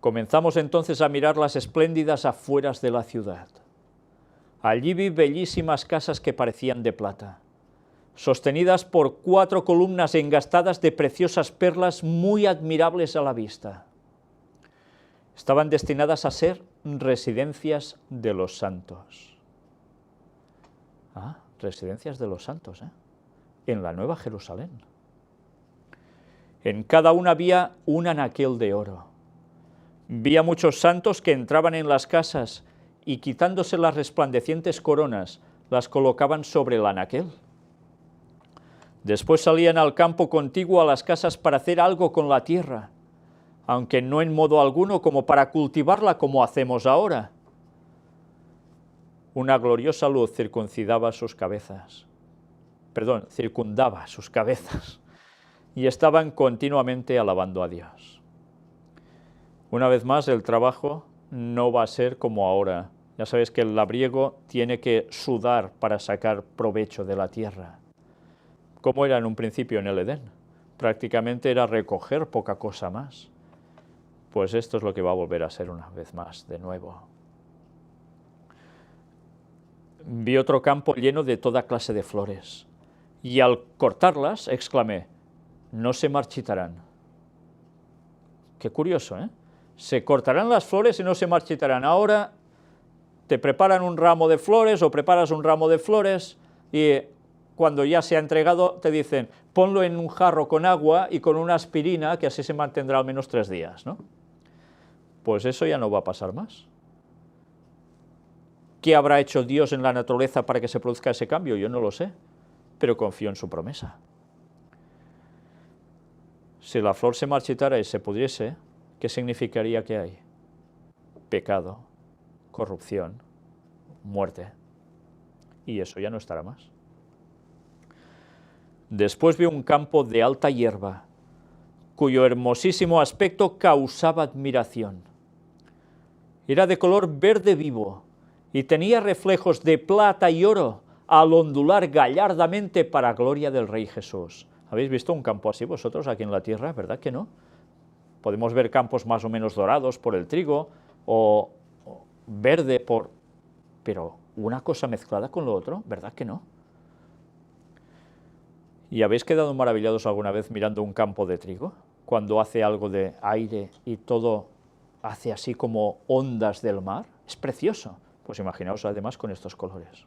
Speaker 1: Comenzamos entonces a mirar las espléndidas afueras de la ciudad. Allí vi bellísimas casas que parecían de plata, sostenidas por 4 columnas engastadas de preciosas perlas muy admirables a la vista. Estaban destinadas a ser residencias de los santos. Residencias de los santos, en la Nueva Jerusalén. En cada una había un anaquel de oro. Vi a muchos santos que entraban en las casas y, quitándose las resplandecientes coronas, las colocaban sobre el anaquel. Después salían al campo contiguo a las casas para hacer algo con la tierra, aunque no en modo alguno como para cultivarla como hacemos ahora. Una gloriosa luz circundaba sus cabezas, y estaban continuamente alabando a Dios. Una vez más, el trabajo no va a ser como ahora. Ya sabéis que el labriego tiene que sudar para sacar provecho de la tierra. Como era en un principio en el Edén. Prácticamente era recoger poca cosa más. Pues esto es lo que va a volver a ser una vez más, de nuevo. Vi otro campo lleno de toda clase de flores, y al cortarlas exclamé, no se marchitarán. Qué curioso, Se cortarán las flores y no se marchitarán. Ahora te preparan un ramo de flores o preparas un ramo de flores y cuando ya se ha entregado te dicen, ponlo en un jarro con agua y con una aspirina que así se mantendrá al menos 3 días, ¿no? Pues eso ya no va a pasar más. ¿Qué habrá hecho Dios en la naturaleza para que se produzca ese cambio? Yo no lo sé, pero confío en su promesa. Si la flor se marchitara y se pudriese, ¿qué significaría que hay? Pecado, corrupción, muerte. Y eso ya no estará más. Después vi un campo de alta hierba, cuyo hermosísimo aspecto causaba admiración. Era de color verde vivo, y tenía reflejos de plata y oro al ondular gallardamente para gloria del Rey Jesús. ¿Habéis visto un campo así vosotros aquí en la tierra? ¿Verdad que no? Podemos ver campos más o menos dorados por el trigo, o verde por... pero una cosa mezclada con lo otro, ¿verdad que no? ¿Y habéis quedado maravillados alguna vez mirando un campo de trigo? Cuando hace algo de aire y todo hace así como ondas del mar. Es precioso. Pues imaginaos además con estos colores.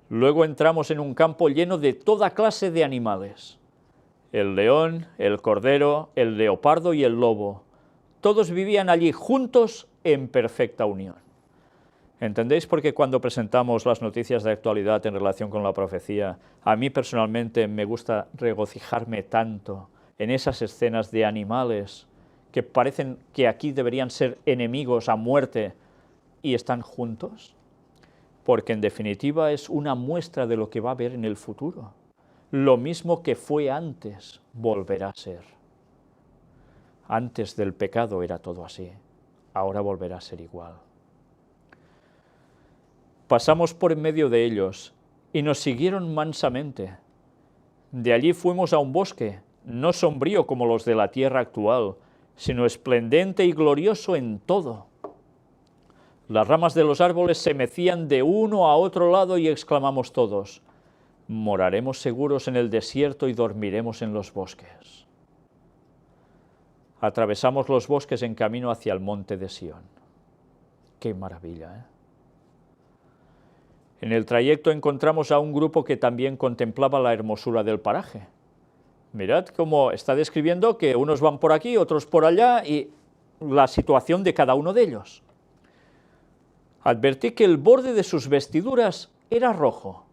Speaker 1: Luego entramos en un campo lleno de toda clase de animales. El león, el cordero, el leopardo y el lobo. Todos vivían allí juntos en perfecta unión. ¿Entendéis por qué cuando presentamos las noticias de actualidad en relación con la profecía, a mí personalmente me gusta regocijarme tanto en esas escenas de animales que parecen que aquí deberían ser enemigos a muerte y están juntos? Porque en definitiva es una muestra de lo que va a haber en el futuro. Lo mismo que fue antes, volverá a ser. Antes del pecado era todo así, ahora volverá a ser igual. Pasamos por en medio de ellos y nos siguieron mansamente. De allí fuimos a un bosque, no sombrío como los de la tierra actual, sino esplendente y glorioso en todo. Las ramas de los árboles se mecían de uno a otro lado y exclamamos todos, moraremos seguros en el desierto y dormiremos en los bosques. atravesamos los bosques en camino hacia el monte de Sión. ¡Qué maravilla! En el trayecto encontramos a un grupo que también contemplaba la hermosura del paraje. Mirad cómo está describiendo que unos van por aquí, otros por allá, y la situación de cada uno de ellos. Advertí que el borde de sus vestiduras era rojo.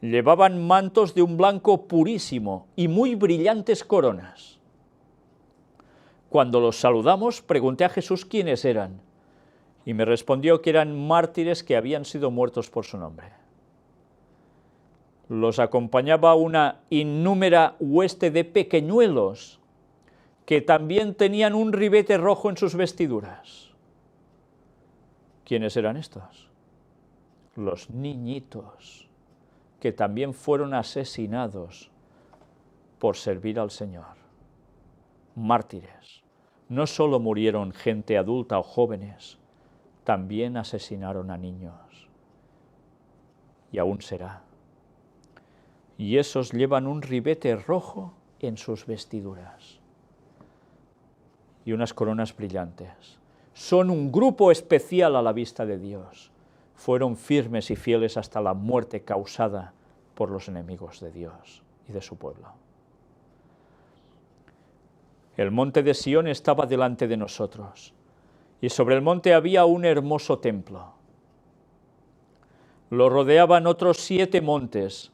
Speaker 1: Llevaban mantos de un blanco purísimo y muy brillantes coronas. Cuando los saludamos, pregunté a Jesús quiénes eran, y me respondió que eran mártires que habían sido muertos por su nombre. Los acompañaba una innúmera hueste de pequeñuelos, que también tenían un ribete rojo en sus vestiduras. ¿Quiénes eran estos? Los niñitos, que también fueron asesinados por servir al Señor. Mártires. No solo murieron gente adulta o jóvenes, también asesinaron a niños. Y aún será. Y esos llevan un ribete rojo en sus vestiduras y unas coronas brillantes. Son un grupo especial a la vista de Dios. Fueron firmes y fieles hasta la muerte causada por los enemigos de Dios y de su pueblo. El monte de Sión estaba delante de nosotros, y sobre el monte había un hermoso templo. Lo rodeaban otros 7 montes,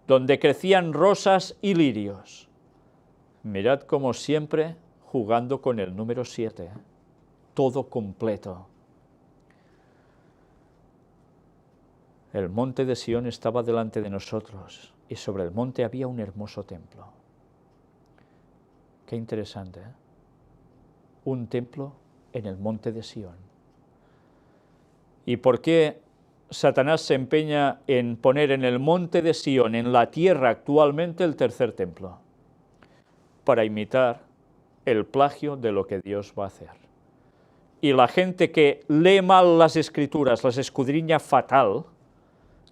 Speaker 1: donde crecían rosas y lirios. Mirad como siempre jugando con el número 7, todo completo. El monte de Sión estaba delante de nosotros, y sobre el monte había un hermoso templo. Qué interesante, ¿eh? Un templo en el monte de Sión. ¿Y por qué Satanás se empeña en poner en el monte de Sión, en la tierra actualmente, el tercer templo? Para imitar el plagio de lo que Dios va a hacer. Y la gente que lee mal las Escrituras, las escudriña fatal,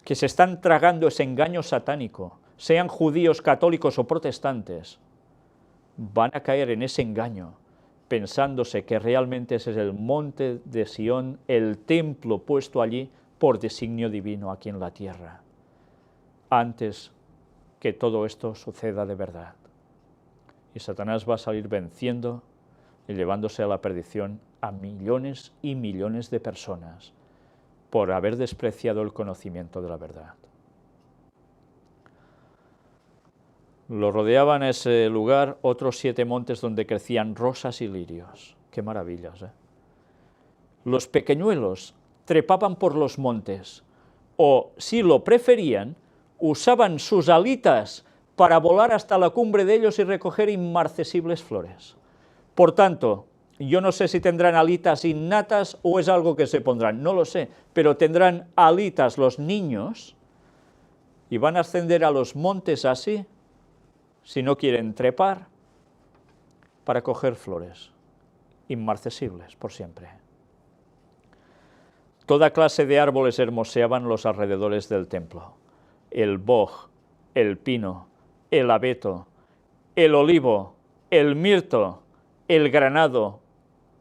Speaker 1: que se están tragando ese engaño satánico, sean judíos, católicos o protestantes, van a caer en ese engaño, pensándose que realmente ese es el monte de Sión, el templo puesto allí por designio divino aquí en la tierra, antes que todo esto suceda de verdad. Y Satanás va a salir venciendo y llevándose a la perdición a millones y millones de personas por haber despreciado el conocimiento de la verdad. Lo rodeaban a ese lugar otros 7 montes donde crecían rosas y lirios. ¡Qué maravillas! Los pequeñuelos trepaban por los montes, o, si lo preferían, usaban sus alitas para volar hasta la cumbre de ellos y recoger inmarcesibles flores. Por tanto, yo no sé si tendrán alitas innatas o es algo que se pondrán, no lo sé, pero tendrán alitas los niños y van a ascender a los montes así, si no quieren trepar, para coger flores, inmarcesibles por siempre. Toda clase de árboles hermoseaban los alrededores del templo. El boj, el pino, el abeto, el olivo, el mirto, el granado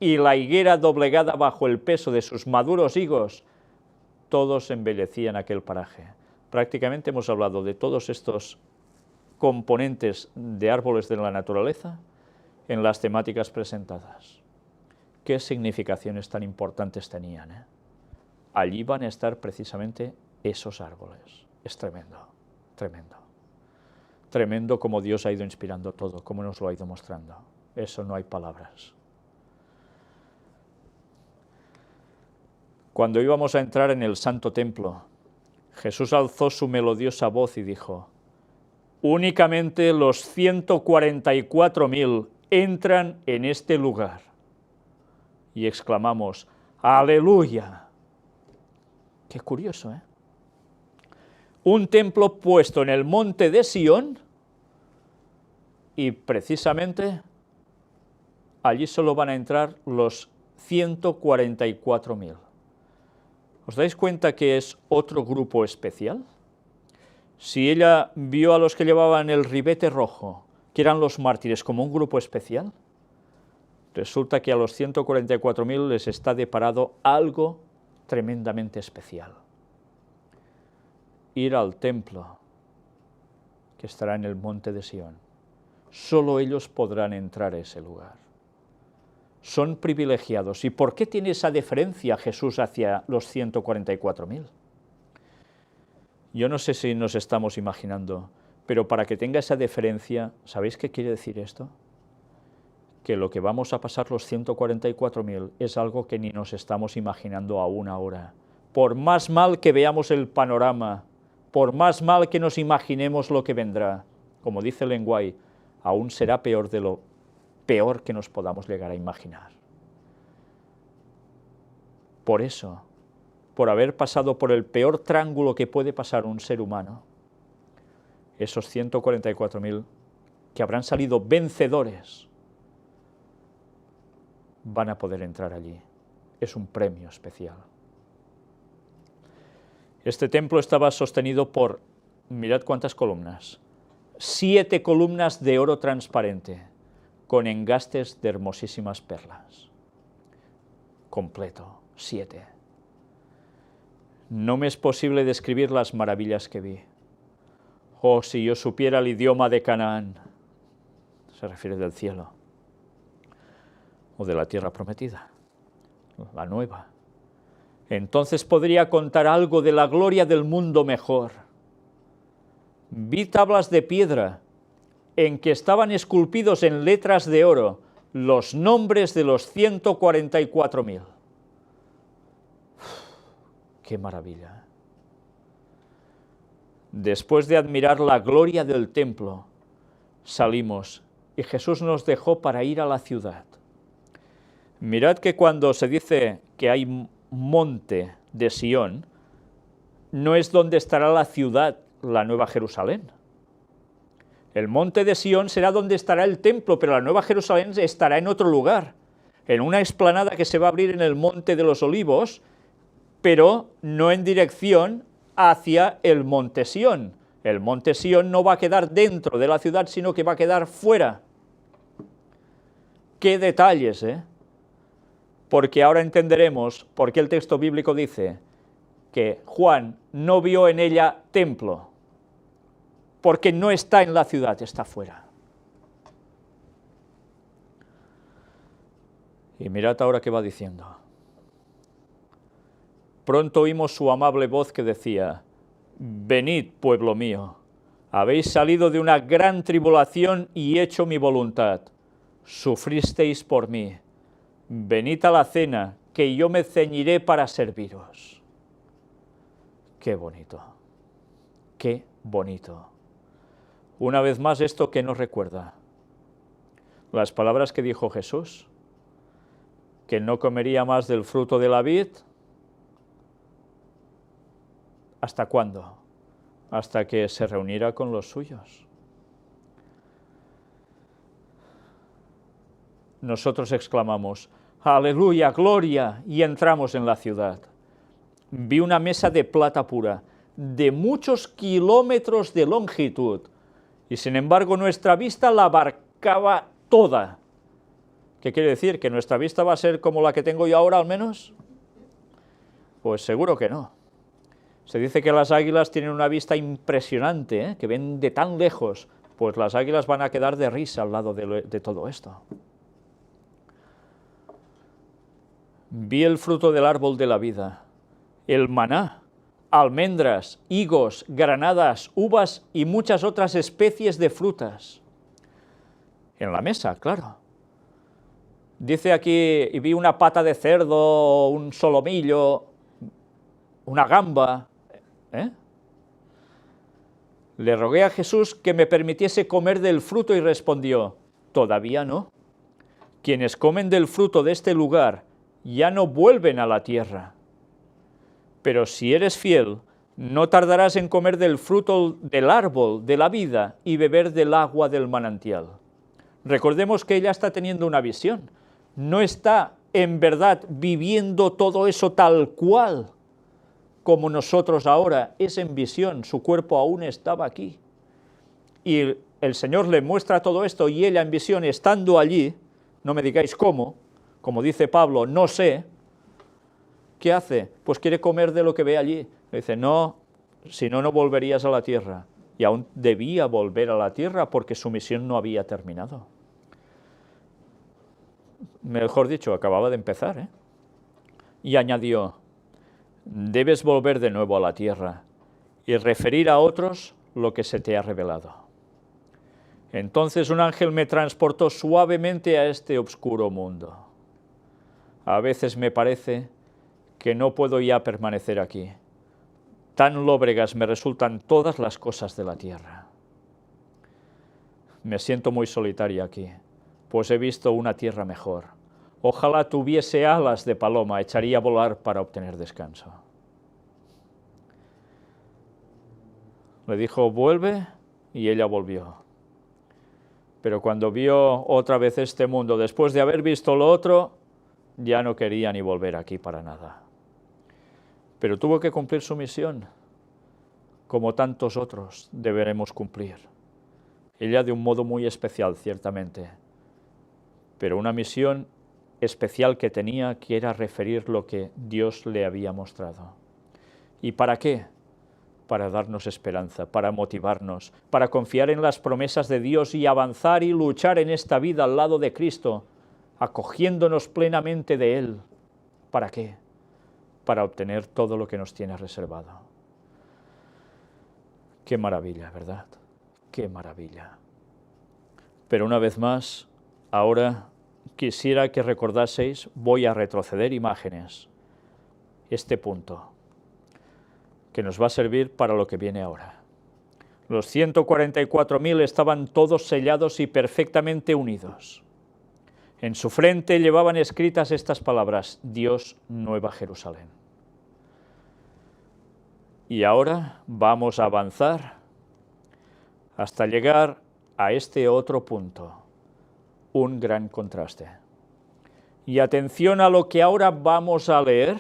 Speaker 1: y la higuera doblegada bajo el peso de sus maduros higos, todos embellecían aquel paraje. Prácticamente hemos hablado de todos estos componentes de árboles de la naturaleza en las temáticas presentadas. ¿Qué significaciones tan importantes tenían? Allí van a estar precisamente esos árboles. Es tremendo, tremendo. Tremendo como Dios ha ido inspirando todo, como nos lo ha ido mostrando. Eso no hay palabras. Cuando íbamos a entrar en el Santo Templo, Jesús alzó su melodiosa voz y dijo: únicamente los 144.000 entran en este lugar. Y exclamamos: ¡aleluya! Qué curioso, ¿eh? Un templo puesto en el monte de Sión y precisamente allí solo van a entrar los 144.000. ¿Os dais cuenta que es otro grupo especial? Si ella vio a los que llevaban el ribete rojo, que eran los mártires, como un grupo especial, resulta que a los 144.000 les está deparado algo tremendamente especial. Ir al templo que estará en el monte de Sión. Solo ellos podrán entrar a ese lugar. Son privilegiados. ¿Y por qué tiene esa deferencia Jesús hacia los 144.000? Yo no sé si nos estamos imaginando, pero para que tenga esa deferencia, ¿sabéis qué quiere decir esto? Que lo que vamos a pasar los 144.000 es algo que ni nos estamos imaginando aún ahora. Por más mal que veamos el panorama, por más mal que nos imaginemos lo que vendrá, como dice Lenguay, aún será peor de lo peor que nos podamos llegar a imaginar. Por eso, por haber pasado por el peor triángulo que puede pasar un ser humano, esos 144.000 que habrán salido vencedores, van a poder entrar allí. Es un premio especial. Este templo estaba sostenido por, mirad cuántas columnas, 7 columnas de oro transparente, con engastes de hermosísimas perlas. Completo, 7. No me es posible describir las maravillas que vi. Oh, si yo supiera el idioma de Canaán, se refiere del cielo, o de la tierra prometida, la nueva, entonces podría contar algo de la gloria del mundo mejor. Vi tablas de piedra en que estaban esculpidos en letras de oro los nombres de los 144.000. ¡Qué maravilla! Después de admirar la gloria del templo, salimos y Jesús nos dejó para ir a la ciudad. Mirad que cuando se dice que hay monte de Sión, no es donde estará la ciudad, la Nueva Jerusalén. El monte de Sión será donde estará el templo, pero la Nueva Jerusalén estará en otro lugar, en una explanada que se va a abrir en el Monte de los Olivos, pero no en dirección hacia el monte Sión. El monte Sión no va a quedar dentro de la ciudad, sino que va a quedar fuera. ¡Qué detalles, eh! Porque ahora entenderemos por qué el texto bíblico dice que Juan no vio en ella templo, porque no está en la ciudad, está fuera. Y mirad ahora qué va diciendo. Pronto oímos su amable voz que decía: venid, pueblo mío, habéis salido de una gran tribulación y hecho mi voluntad, sufristeis por mí, venid a la cena, que yo me ceñiré para serviros. Qué bonito, qué bonito. Una vez más, ¿esto qué nos recuerda? Las palabras que dijo Jesús, que no comería más del fruto de la vid. ¿Hasta cuándo? Hasta que se reuniera con los suyos. Nosotros exclamamos: ¡aleluya, gloria! Y entramos en la ciudad. Vi una mesa de plata pura, de muchos kilómetros de longitud, y sin embargo nuestra vista la abarcaba toda. ¿Qué quiere decir? ¿Que nuestra vista va a ser como la que tengo yo ahora al menos? Pues seguro que no. Se dice que las águilas tienen una vista impresionante, que ven de tan lejos. Pues las águilas van a quedar de risa al lado de todo esto. Vi el fruto del árbol de la vida, el maná, almendras, higos, granadas, uvas y muchas otras especies de frutas. En la mesa, claro. Dice aquí, y vi una pata de cerdo, un solomillo, una gamba. Le rogué a Jesús que me permitiese comer del fruto y respondió: todavía no. Quienes comen del fruto de este lugar ya no vuelven a la tierra. Pero si eres fiel, no tardarás en comer del fruto del árbol de la vida y beber del agua del manantial. Recordemos que ella está teniendo una visión. No está en verdad viviendo todo eso tal cual como nosotros ahora, es en visión, su cuerpo aún estaba aquí. Y el Señor le muestra todo esto y ella en visión, estando allí, no me digáis cómo, como dice Pablo, no sé, ¿qué hace? Pues quiere comer de lo que ve allí. Le dice, no, si no, no volverías a la tierra. Y aún debía volver a la tierra porque su misión no había terminado. Mejor dicho, acababa de empezar, ¿eh? Y añadió, debes volver de nuevo a la tierra y referir a otros lo que se te ha revelado. Entonces un ángel me transportó suavemente a este oscuro mundo. A veces me parece que no puedo ya permanecer aquí. Tan lóbregas me resultan todas las cosas de la tierra. Me siento muy solitaria aquí, pues he visto una tierra mejor. Ojalá tuviese alas de paloma, echaría a volar para obtener descanso. Le dijo, vuelve, y ella volvió. Pero cuando vio otra vez este mundo, después de haber visto lo otro, ya no quería ni volver aquí para nada. Pero tuvo que cumplir su misión, como tantos otros deberemos cumplir. Ella de un modo muy especial, ciertamente, pero una misión especial que tenía, que era referir lo que Dios le había mostrado. ¿Y para qué? Para darnos esperanza, para motivarnos, para confiar en las promesas de Dios y avanzar y luchar en esta vida al lado de Cristo, acogiéndonos plenamente de Él. ¿Para qué? Para obtener todo lo que nos tiene reservado. Qué maravilla, ¿verdad? Qué maravilla. Pero una vez más, ahora quisiera que recordaseis, voy a retroceder imágenes, este punto, que nos va a servir para lo que viene ahora. Los 144.000 estaban todos sellados y perfectamente unidos. En su frente llevaban escritas estas palabras, Dios, Nueva Jerusalén. Y ahora vamos a avanzar hasta llegar a este otro punto, un gran contraste. Y atención a lo que ahora vamos a leer,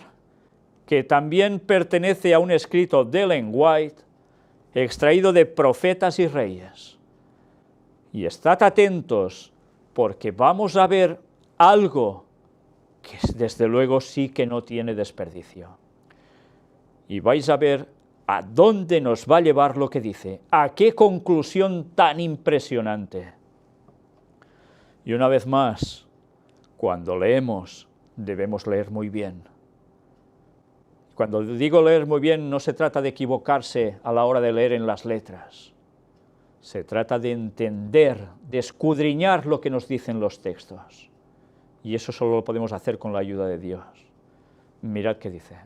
Speaker 1: que también pertenece a un escrito de Ellen White, extraído de Profetas y Reyes. Y estad atentos, porque vamos a ver algo que desde luego sí que no tiene desperdicio. Y vais a ver a dónde nos va a llevar lo que dice, a qué conclusión tan impresionante. Y una vez más, cuando leemos, debemos leer muy bien. Cuando digo leer muy bien, no se trata de equivocarse a la hora de leer en las letras. Se trata de entender, de escudriñar lo que nos dicen los textos. Y eso solo lo podemos hacer con la ayuda de Dios. Mirad qué dice.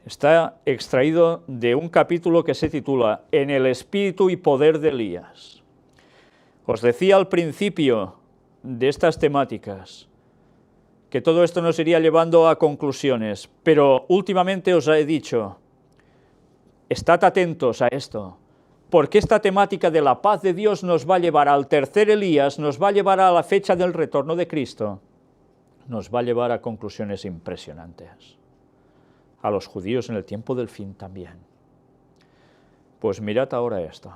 Speaker 1: Está extraído de un capítulo que se titula En el espíritu y poder de Elías. Os decía al principio de estas temáticas que todo esto nos iría llevando a conclusiones, pero últimamente os he dicho, estad atentos a esto, porque esta temática de la paz de Dios nos va a llevar al tercer Elías, nos va a llevar a la fecha del retorno de Cristo, nos va a llevar a conclusiones impresionantes. A los judíos en el tiempo del fin también. Pues mirad ahora esto.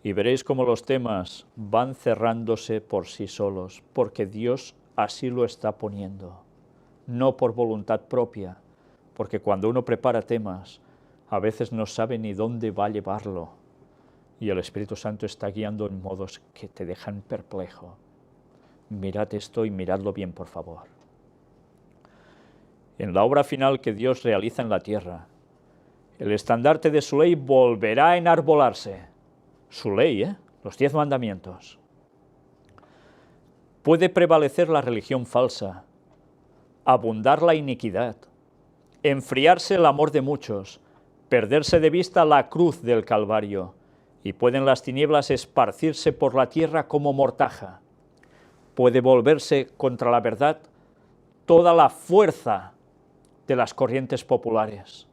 Speaker 1: Y veréis cómo los temas van cerrándose por sí solos, porque Dios así lo está poniendo, no por voluntad propia, porque cuando uno prepara temas, a veces no sabe ni dónde va a llevarlo, y el Espíritu Santo está guiando en modos que te dejan perplejo. Mirad esto y miradlo bien, por favor. En la obra final que Dios realiza en la tierra, el estandarte de su ley volverá a enarbolarse. Su ley, los 10 mandamientos. Puede prevalecer la religión falsa, abundar la iniquidad, enfriarse el amor de muchos, perderse de vista la cruz del Calvario, y pueden las tinieblas esparcirse por la tierra como mortaja. Puede volverse contra la verdad toda la fuerza de las corrientes populares.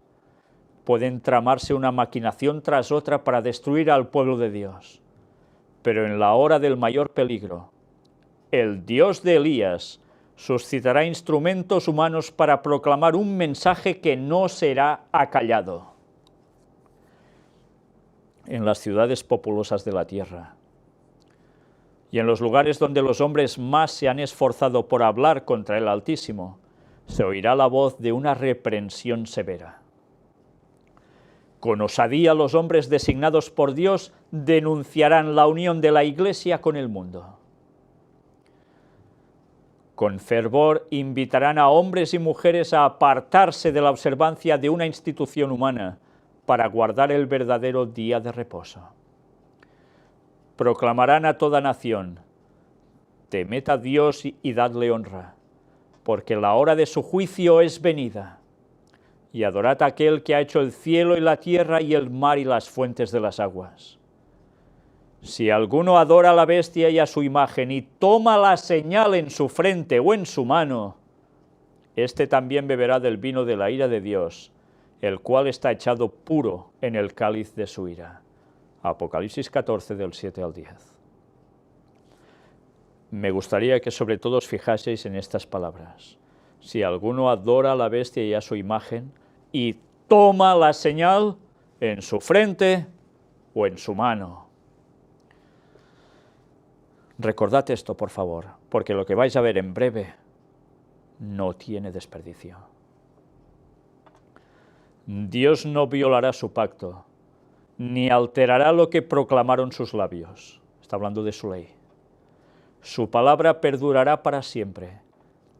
Speaker 1: Pueden tramarse una maquinación tras otra para destruir al pueblo de Dios. Pero en la hora del mayor peligro, el Dios de Elías suscitará instrumentos humanos para proclamar un mensaje que no será acallado. En las ciudades populosas de la tierra, Y en los lugares donde los hombres más se han esforzado por hablar contra el Altísimo, se oirá la voz de una reprensión severa. Con osadía los hombres designados por Dios denunciarán la unión de la Iglesia con el mundo. Con fervor invitarán a hombres y mujeres a apartarse de la observancia de una institución humana para guardar el verdadero día de reposo. Proclamarán a toda nación: temed a Dios y dadle honra, porque la hora de su juicio es venida. Y adorad a aquel que ha hecho el cielo y la tierra y el mar y las fuentes de las aguas. Si alguno adora a la bestia y a su imagen y toma la señal en su frente o en su mano, éste también beberá del vino de la ira de Dios, el cual está echado puro en el cáliz de su ira. Apocalipsis 14, del 7 al 10. Me gustaría que sobre todo os fijaseis en estas palabras. Si alguno adora a la bestia y a su imagen y toma la señal en su frente o en su mano. Recordad esto, por favor, porque lo que vais a ver en breve no tiene desperdicio. Dios no violará su pacto, ni alterará lo que proclamaron sus labios. Está hablando de su ley. Su palabra perdurará para siempre,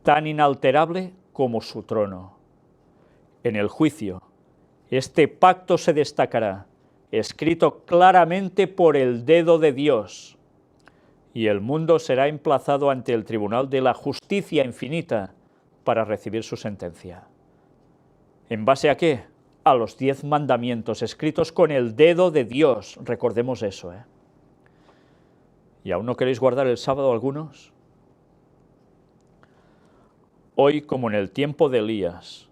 Speaker 1: tan inalterable como su trono. En el juicio, este pacto se destacará, escrito claramente por el dedo de Dios, y el mundo será emplazado ante el tribunal de la justicia infinita para recibir su sentencia. ¿En base a qué? A los 10 mandamientos escritos con el dedo de Dios. Recordemos eso, ¿eh? ¿Y aún no queréis guardar el sábado algunos? Hoy, como en el tiempo de Elías,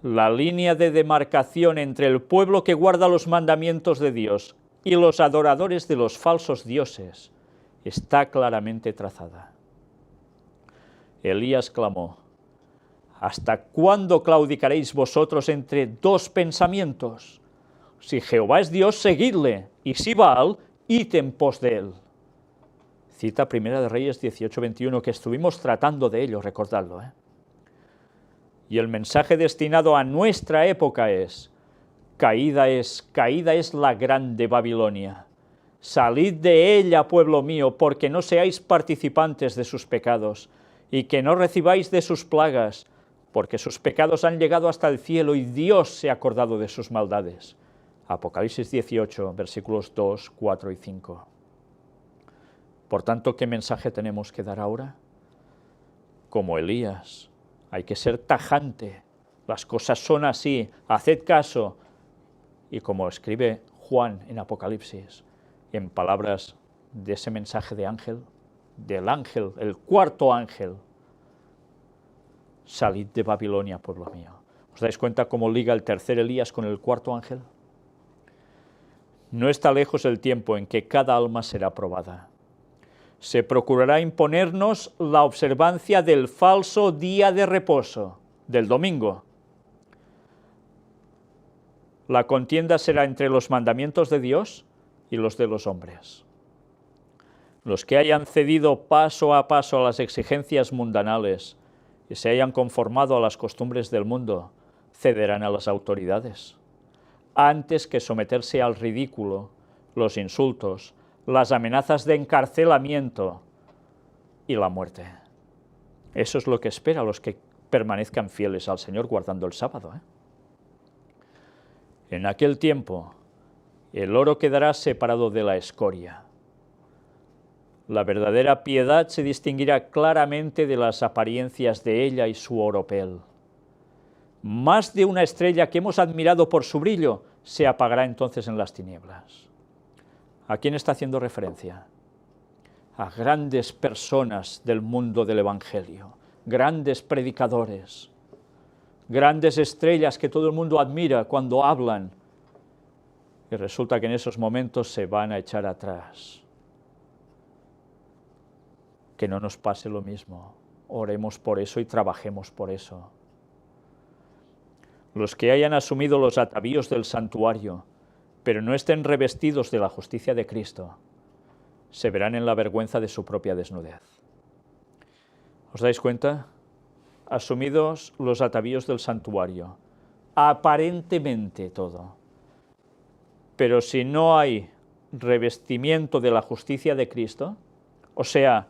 Speaker 1: la línea de demarcación entre el pueblo que guarda los mandamientos de Dios y los adoradores de los falsos dioses está claramente trazada. Elías clamó: ¿hasta cuándo claudicaréis vosotros entre dos pensamientos? Si Jehová es Dios, seguidle, y si Baal, id en pos de él. Cita Primera de Reyes 18:21, que estuvimos tratando de ello, recordadlo, ¿eh? Y el mensaje destinado a nuestra época es: caída es la grande Babilonia. Salid de ella, pueblo mío, porque no seáis participantes de sus pecados, y que no recibáis de sus plagas, porque sus pecados han llegado hasta el cielo y Dios se ha acordado de sus maldades. Apocalipsis 18, versículos 2, 4 y 5. Por tanto, ¿qué mensaje tenemos que dar ahora? Como Elías, hay que ser tajante. Las cosas son así, haced caso. Y como escribe Juan en Apocalipsis, en palabras de ese mensaje de ángel, del ángel, el cuarto ángel: salid de Babilonia, pueblo mío. ¿Os dais cuenta cómo liga el tercer Elías con el cuarto ángel? No está lejos el tiempo en que cada alma será probada. Se procurará imponernos la observancia del falso día de reposo, del domingo. La contienda será entre los mandamientos de Dios y los de los hombres. Los que hayan cedido paso a paso a las exigencias mundanales y se hayan conformado a las costumbres del mundo, cederán a las autoridades, antes que someterse al ridículo, los insultos, las amenazas de encarcelamiento y la muerte. Eso es lo que espera a los que permanezcan fieles al Señor guardando el sábado, ¿eh? En aquel tiempo, el oro quedará separado de la escoria. La verdadera piedad se distinguirá claramente de las apariencias de ella y su oropel. Más de una estrella que hemos admirado por su brillo se apagará entonces en las tinieblas. ¿A quién está haciendo referencia? A grandes personas del mundo del Evangelio, grandes predicadores, grandes estrellas que todo el mundo admira cuando hablan, y resulta que en esos momentos se van a echar atrás. Que no nos pase lo mismo. Oremos por eso y trabajemos por eso. Los que hayan asumido los atavíos del santuario, pero no estén revestidos de la justicia de Cristo, se verán en la vergüenza de su propia desnudez. ¿Os dais cuenta? Asumidos los atavíos del santuario, aparentemente todo. Pero si no hay revestimiento de la justicia de Cristo, o sea,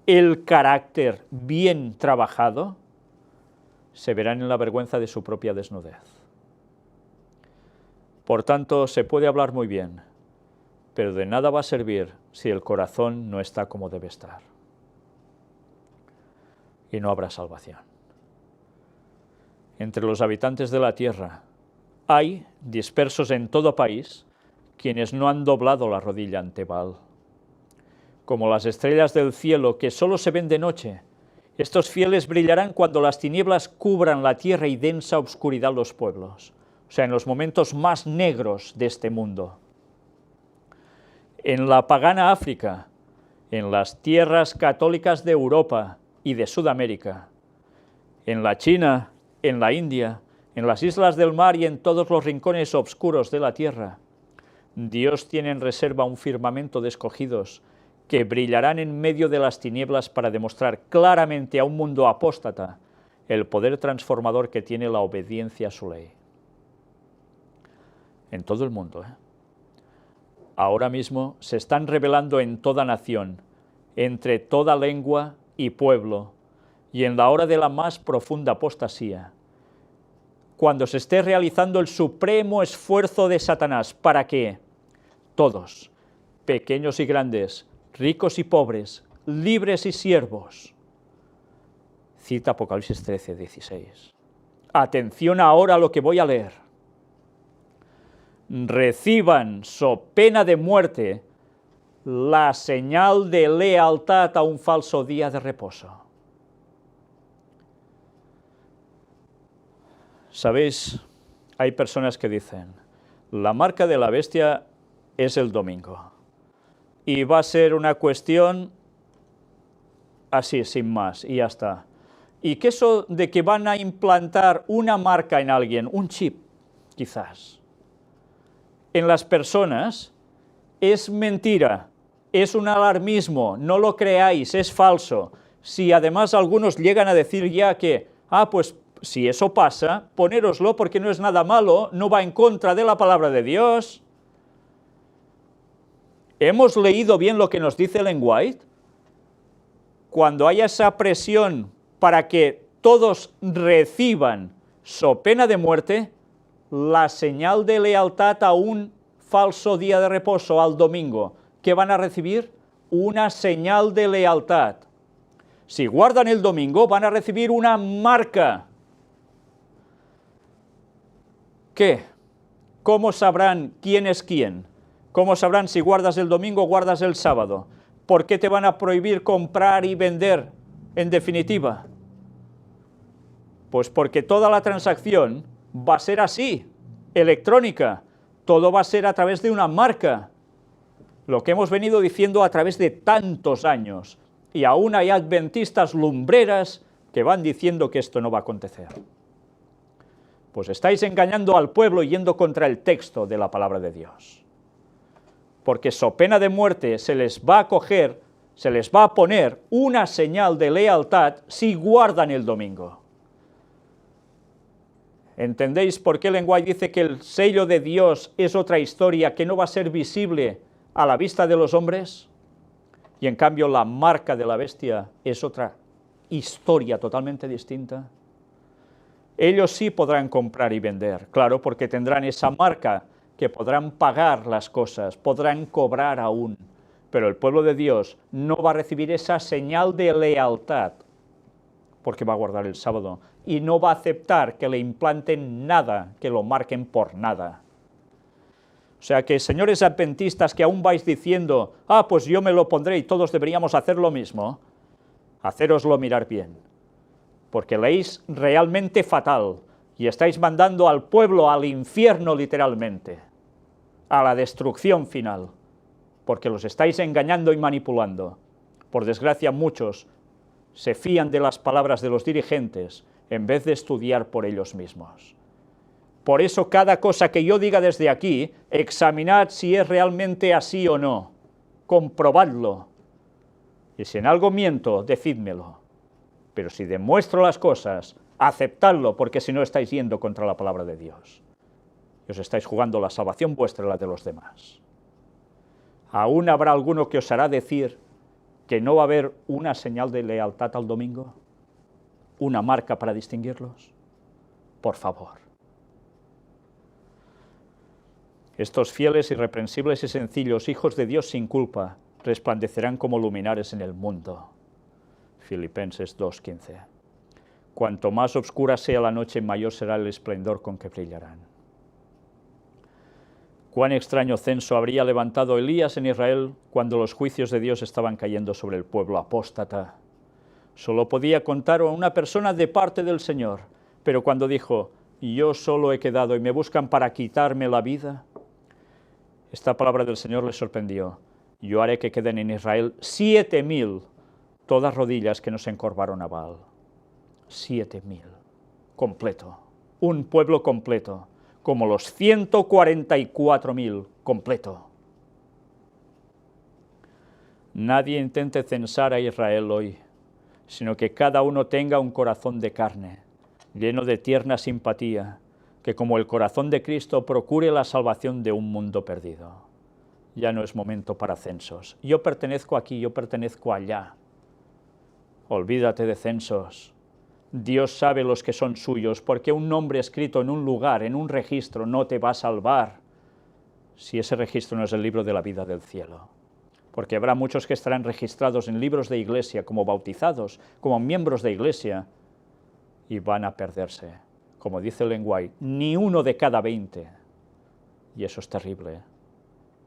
Speaker 1: el carácter bien trabajado, se verán en la vergüenza de su propia desnudez. Por tanto, se puede hablar muy bien, pero de nada va a servir si el corazón no está como debe estar. Y no habrá salvación. Entre los habitantes de la tierra hay, dispersos en todo país, quienes no han doblado la rodilla ante Baal. Como las estrellas del cielo que solo se ven de noche, estos fieles brillarán cuando las tinieblas cubran la tierra y densa oscuridad los pueblos, o sea, en los momentos más negros de este mundo. En la pagana África, en las tierras católicas de Europa y de Sudamérica, en la China, en la India, en las islas del mar y en todos los rincones oscuros de la tierra, Dios tiene en reserva un firmamento de escogidos que brillarán en medio de las tinieblas para demostrar claramente a un mundo apóstata el poder transformador que tiene la obediencia a su ley. En todo el mundo, ahora mismo se están revelando en toda nación, entre toda lengua y pueblo, y en la hora de la más profunda apostasía, cuando se esté realizando el supremo esfuerzo de Satanás para que todos, pequeños y grandes, ricos y pobres, libres y siervos, cita Apocalipsis 13, 16. Atención ahora a lo que voy a leer. Reciban, so pena de muerte, la señal de lealtad a un falso día de reposo. ¿Sabéis? Hay personas que dicen, la marca de la bestia es el domingo, y va a ser una cuestión así, sin más, y ya está. ¿Y qué eso de que van a implantar una marca en alguien, un chip, quizás, en las personas? Es mentira, es un alarmismo, no lo creáis, es falso. Si además algunos llegan a decir ya que, pues si eso pasa, ponéroslo porque no es nada malo, no va en contra de la palabra de Dios. ¿Hemos leído bien lo que nos dice Ellen White? Cuando haya esa presión para que todos reciban, so pena de muerte, la señal de lealtad a un falso día de reposo, al domingo, ¿qué van a recibir? Una señal de lealtad. Si guardan el domingo, van a recibir una marca. ¿Qué? ¿Cómo sabrán quién es quién? ¿Cómo sabrán si guardas el domingo o guardas el sábado? ¿Por qué te van a prohibir comprar y vender, en definitiva? Pues porque toda la transacción va a ser así, electrónica. Todo va a ser a través de una marca. Lo que hemos venido diciendo a través de tantos años. Y aún hay adventistas lumbreras que van diciendo que esto no va a acontecer. Pues estáis engañando al pueblo yendo contra el texto de la palabra de Dios. Porque so pena de muerte se les va a coger, se les va a poner una señal de lealtad si guardan el domingo. ¿Entendéis por qué Ellen White dice que el sello de Dios es otra historia que no va a ser visible a la vista de los hombres? Y en cambio la marca de la bestia es otra historia totalmente distinta. Ellos sí podrán comprar y vender, claro, porque tendrán esa marca, que podrán pagar las cosas, podrán cobrar aún, pero el pueblo de Dios no va a recibir esa señal de lealtad, porque va a guardar el sábado, y no va a aceptar que le implanten nada, que lo marquen por nada. O sea que, señores adventistas que aún vais diciendo, pues yo me lo pondré y todos deberíamos hacer lo mismo, hacéroslo mirar bien, porque leéis realmente fatal, y estáis mandando al pueblo al infierno literalmente, a la destrucción final, porque los estáis engañando y manipulando. Por desgracia, muchos se fían de las palabras de los dirigentes en vez de estudiar por ellos mismos. Por eso, cada cosa que yo diga desde aquí, examinad si es realmente así o no, comprobadlo. Y si en algo miento, decídmelo. Pero si demuestro las cosas, aceptadlo, porque si no estáis yendo contra la palabra de Dios. Y os estáis jugando la salvación vuestra y la de los demás. ¿Aún habrá alguno que os hará decir que no va a haber una señal de lealtad al domingo? ¿Una marca para distinguirlos? Por favor. Estos fieles, irreprensibles y sencillos hijos de Dios sin culpa resplandecerán como luminares en el mundo. Filipenses 2:15. Cuanto más oscura sea la noche, mayor será el esplendor con que brillarán. Cuán extraño censo habría levantado Elías en Israel cuando los juicios de Dios estaban cayendo sobre el pueblo apóstata. Solo podía contar a una persona de parte del Señor, pero cuando dijo, yo solo he quedado y me buscan para quitarme la vida, esta palabra del Señor les sorprendió. Yo haré que queden en Israel 7.000, todas rodillas que no se encorvaron a Baal. 7.000, completo, un pueblo completo, como los 144.000, completo. Nadie intente censar a Israel hoy, sino que cada uno tenga un corazón de carne, lleno de tierna simpatía, que como el corazón de Cristo procure la salvación de un mundo perdido. Ya no es momento para censos. Yo pertenezco aquí, yo pertenezco allá. Olvídate de censos. Dios sabe los que son suyos, porque un nombre escrito en un lugar, en un registro, no te va a salvar si ese registro no es el libro de la vida del cielo. Porque habrá muchos que estarán registrados en libros de iglesia, como bautizados, como miembros de iglesia, y van a perderse. Como dice Ellen White, ni uno de cada 20. Y eso es terrible.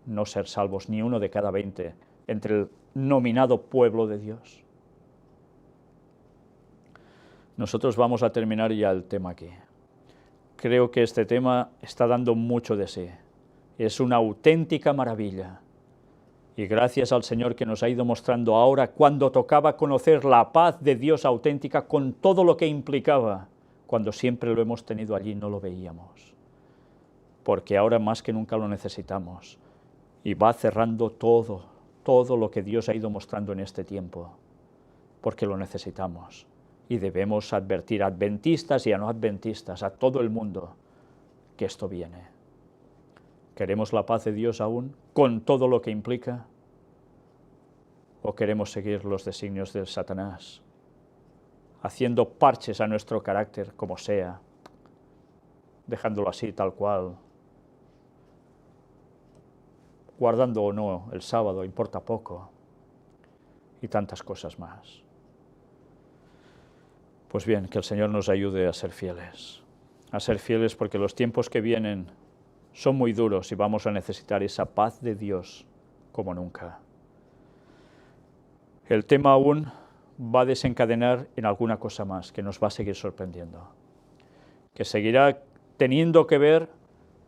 Speaker 1: No ser salvos ni uno de cada 20 entre el nominado pueblo de Dios. Nosotros vamos a terminar ya el tema aquí. Creo que este tema está dando mucho de sí. Es una auténtica maravilla. Y gracias al Señor que nos ha ido mostrando ahora cuando tocaba conocer la paz de Dios auténtica con todo lo que implicaba, cuando siempre lo hemos tenido allí no lo veíamos. Porque ahora más que nunca lo necesitamos. Y va cerrando todo lo que Dios ha ido mostrando en este tiempo, porque lo necesitamos. Y debemos advertir a adventistas y a no adventistas, a todo el mundo, que esto viene. ¿Queremos la paz de Dios aún, con todo lo que implica? ¿O queremos seguir los designios de Satanás, haciendo parches a nuestro carácter, como sea, dejándolo así, tal cual, guardando o no el sábado, importa poco, y tantas cosas más? Pues bien, que el Señor nos ayude a ser fieles porque los tiempos que vienen son muy duros y vamos a necesitar esa paz de Dios como nunca. El tema aún va a desencadenar en alguna cosa más que nos va a seguir sorprendiendo, que seguirá teniendo que ver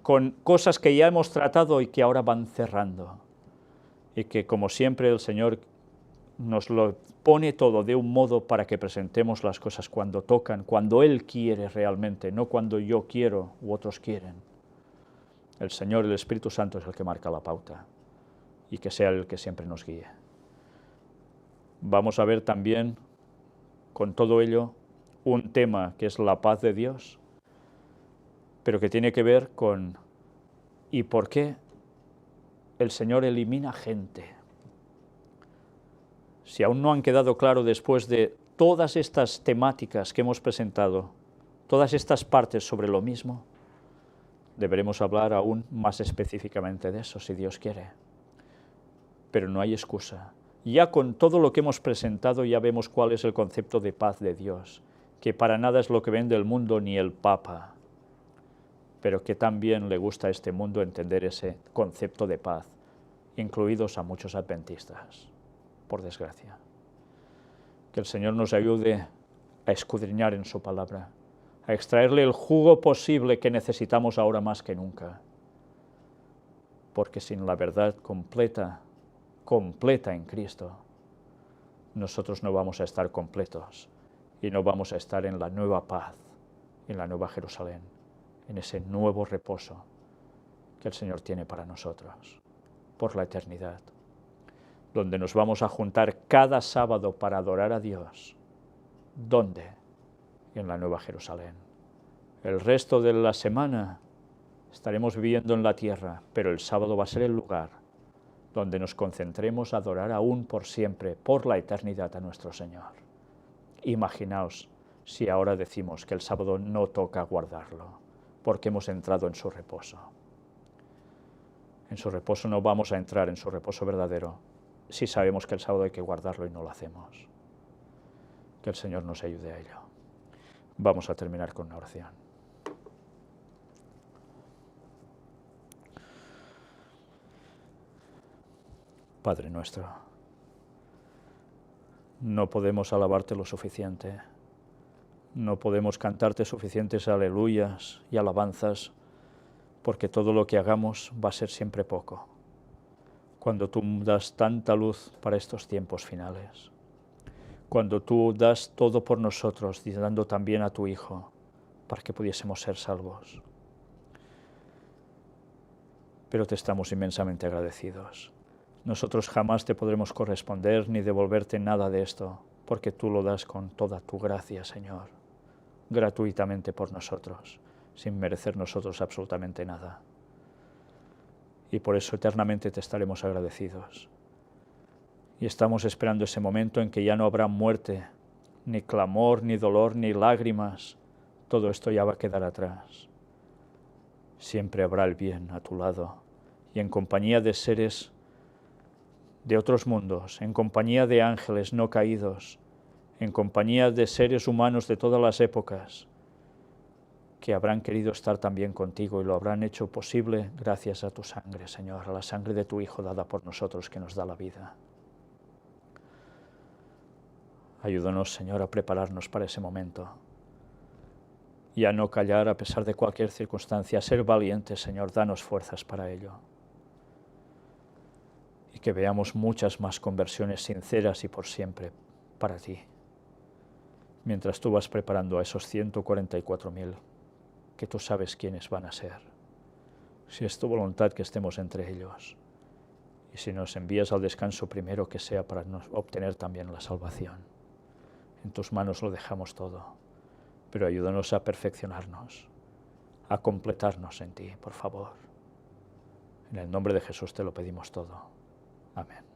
Speaker 1: con cosas que ya hemos tratado y que ahora van cerrando, y que como siempre el Señor nos lo pone todo de un modo para que presentemos las cosas cuando tocan, cuando Él quiere realmente, no cuando yo quiero u otros quieren. El Señor, el Espíritu Santo es el que marca la pauta, y que sea el que siempre nos guíe. Vamos a ver también, con todo ello, un tema que es la paz de Dios, pero que tiene que ver con ¿y por qué el Señor elimina gente? Si aún no han quedado claro después de todas estas temáticas que hemos presentado, todas estas partes sobre lo mismo, deberemos hablar aún más específicamente de eso, si Dios quiere. Pero no hay excusa. Ya con todo lo que hemos presentado ya vemos cuál es el concepto de paz de Dios, que para nada es lo que vende el mundo ni el Papa, pero que también le gusta a este mundo entender ese concepto de paz, incluidos a muchos adventistas, por desgracia. Que el Señor nos ayude a escudriñar en su palabra, a extraerle el jugo posible que necesitamos ahora más que nunca, porque sin la verdad completa en Cristo, nosotros no vamos a estar completos y no vamos a estar en la nueva paz, en la nueva Jerusalén, en ese nuevo reposo que el Señor tiene para nosotros por la eternidad. donde nos vamos a juntar cada sábado para adorar a Dios. ¿Dónde? En la Nueva Jerusalén. El resto de la semana estaremos viviendo en la tierra, pero el sábado va a ser el lugar donde nos concentremos a adorar aún por siempre, por la eternidad a nuestro Señor. Imaginaos si ahora decimos que el sábado no toca guardarlo, porque hemos entrado en su reposo. En su reposo no vamos a entrar, en su reposo verdadero, si sabemos que el sábado hay que guardarlo y no lo hacemos. Que el Señor nos ayude a ello. Vamos a terminar con una oración. Padre nuestro, no podemos alabarte lo suficiente, no podemos cantarte suficientes aleluyas y alabanzas, porque todo lo que hagamos va a ser siempre poco, cuando tú das tanta luz para estos tiempos finales, cuando tú das todo por nosotros, dando también a tu Hijo, para que pudiésemos ser salvos. Pero te estamos inmensamente agradecidos. Nosotros jamás te podremos corresponder ni devolverte nada de esto, porque tú lo das con toda tu gracia, Señor, gratuitamente por nosotros, sin merecer nosotros absolutamente nada. Y por eso eternamente te estaremos agradecidos. Y estamos esperando ese momento en que ya no habrá muerte, ni clamor, ni dolor, ni lágrimas. Todo esto ya va a quedar atrás. Siempre habrá el bien a tu lado, y en compañía de seres de otros mundos, en compañía de ángeles no caídos, en compañía de seres humanos de todas las épocas, que habrán querido estar también contigo y lo habrán hecho posible gracias a tu sangre, Señor, a la sangre de tu Hijo dada por nosotros que nos da la vida. Ayúdanos, Señor, a prepararnos para ese momento y a no callar a pesar de cualquier circunstancia, a ser valientes, Señor, danos fuerzas para ello. Y que veamos muchas más conversiones sinceras y por siempre para ti, mientras tú vas preparando a esos 144.000 que tú sabes quiénes van a ser. Si es tu voluntad que estemos entre ellos, y si nos envías al descanso primero, que sea para obtener también la salvación. En tus manos lo dejamos todo, pero ayúdanos a perfeccionarnos, a completarnos en ti, por favor. En el nombre de Jesús te lo pedimos todo. Amén.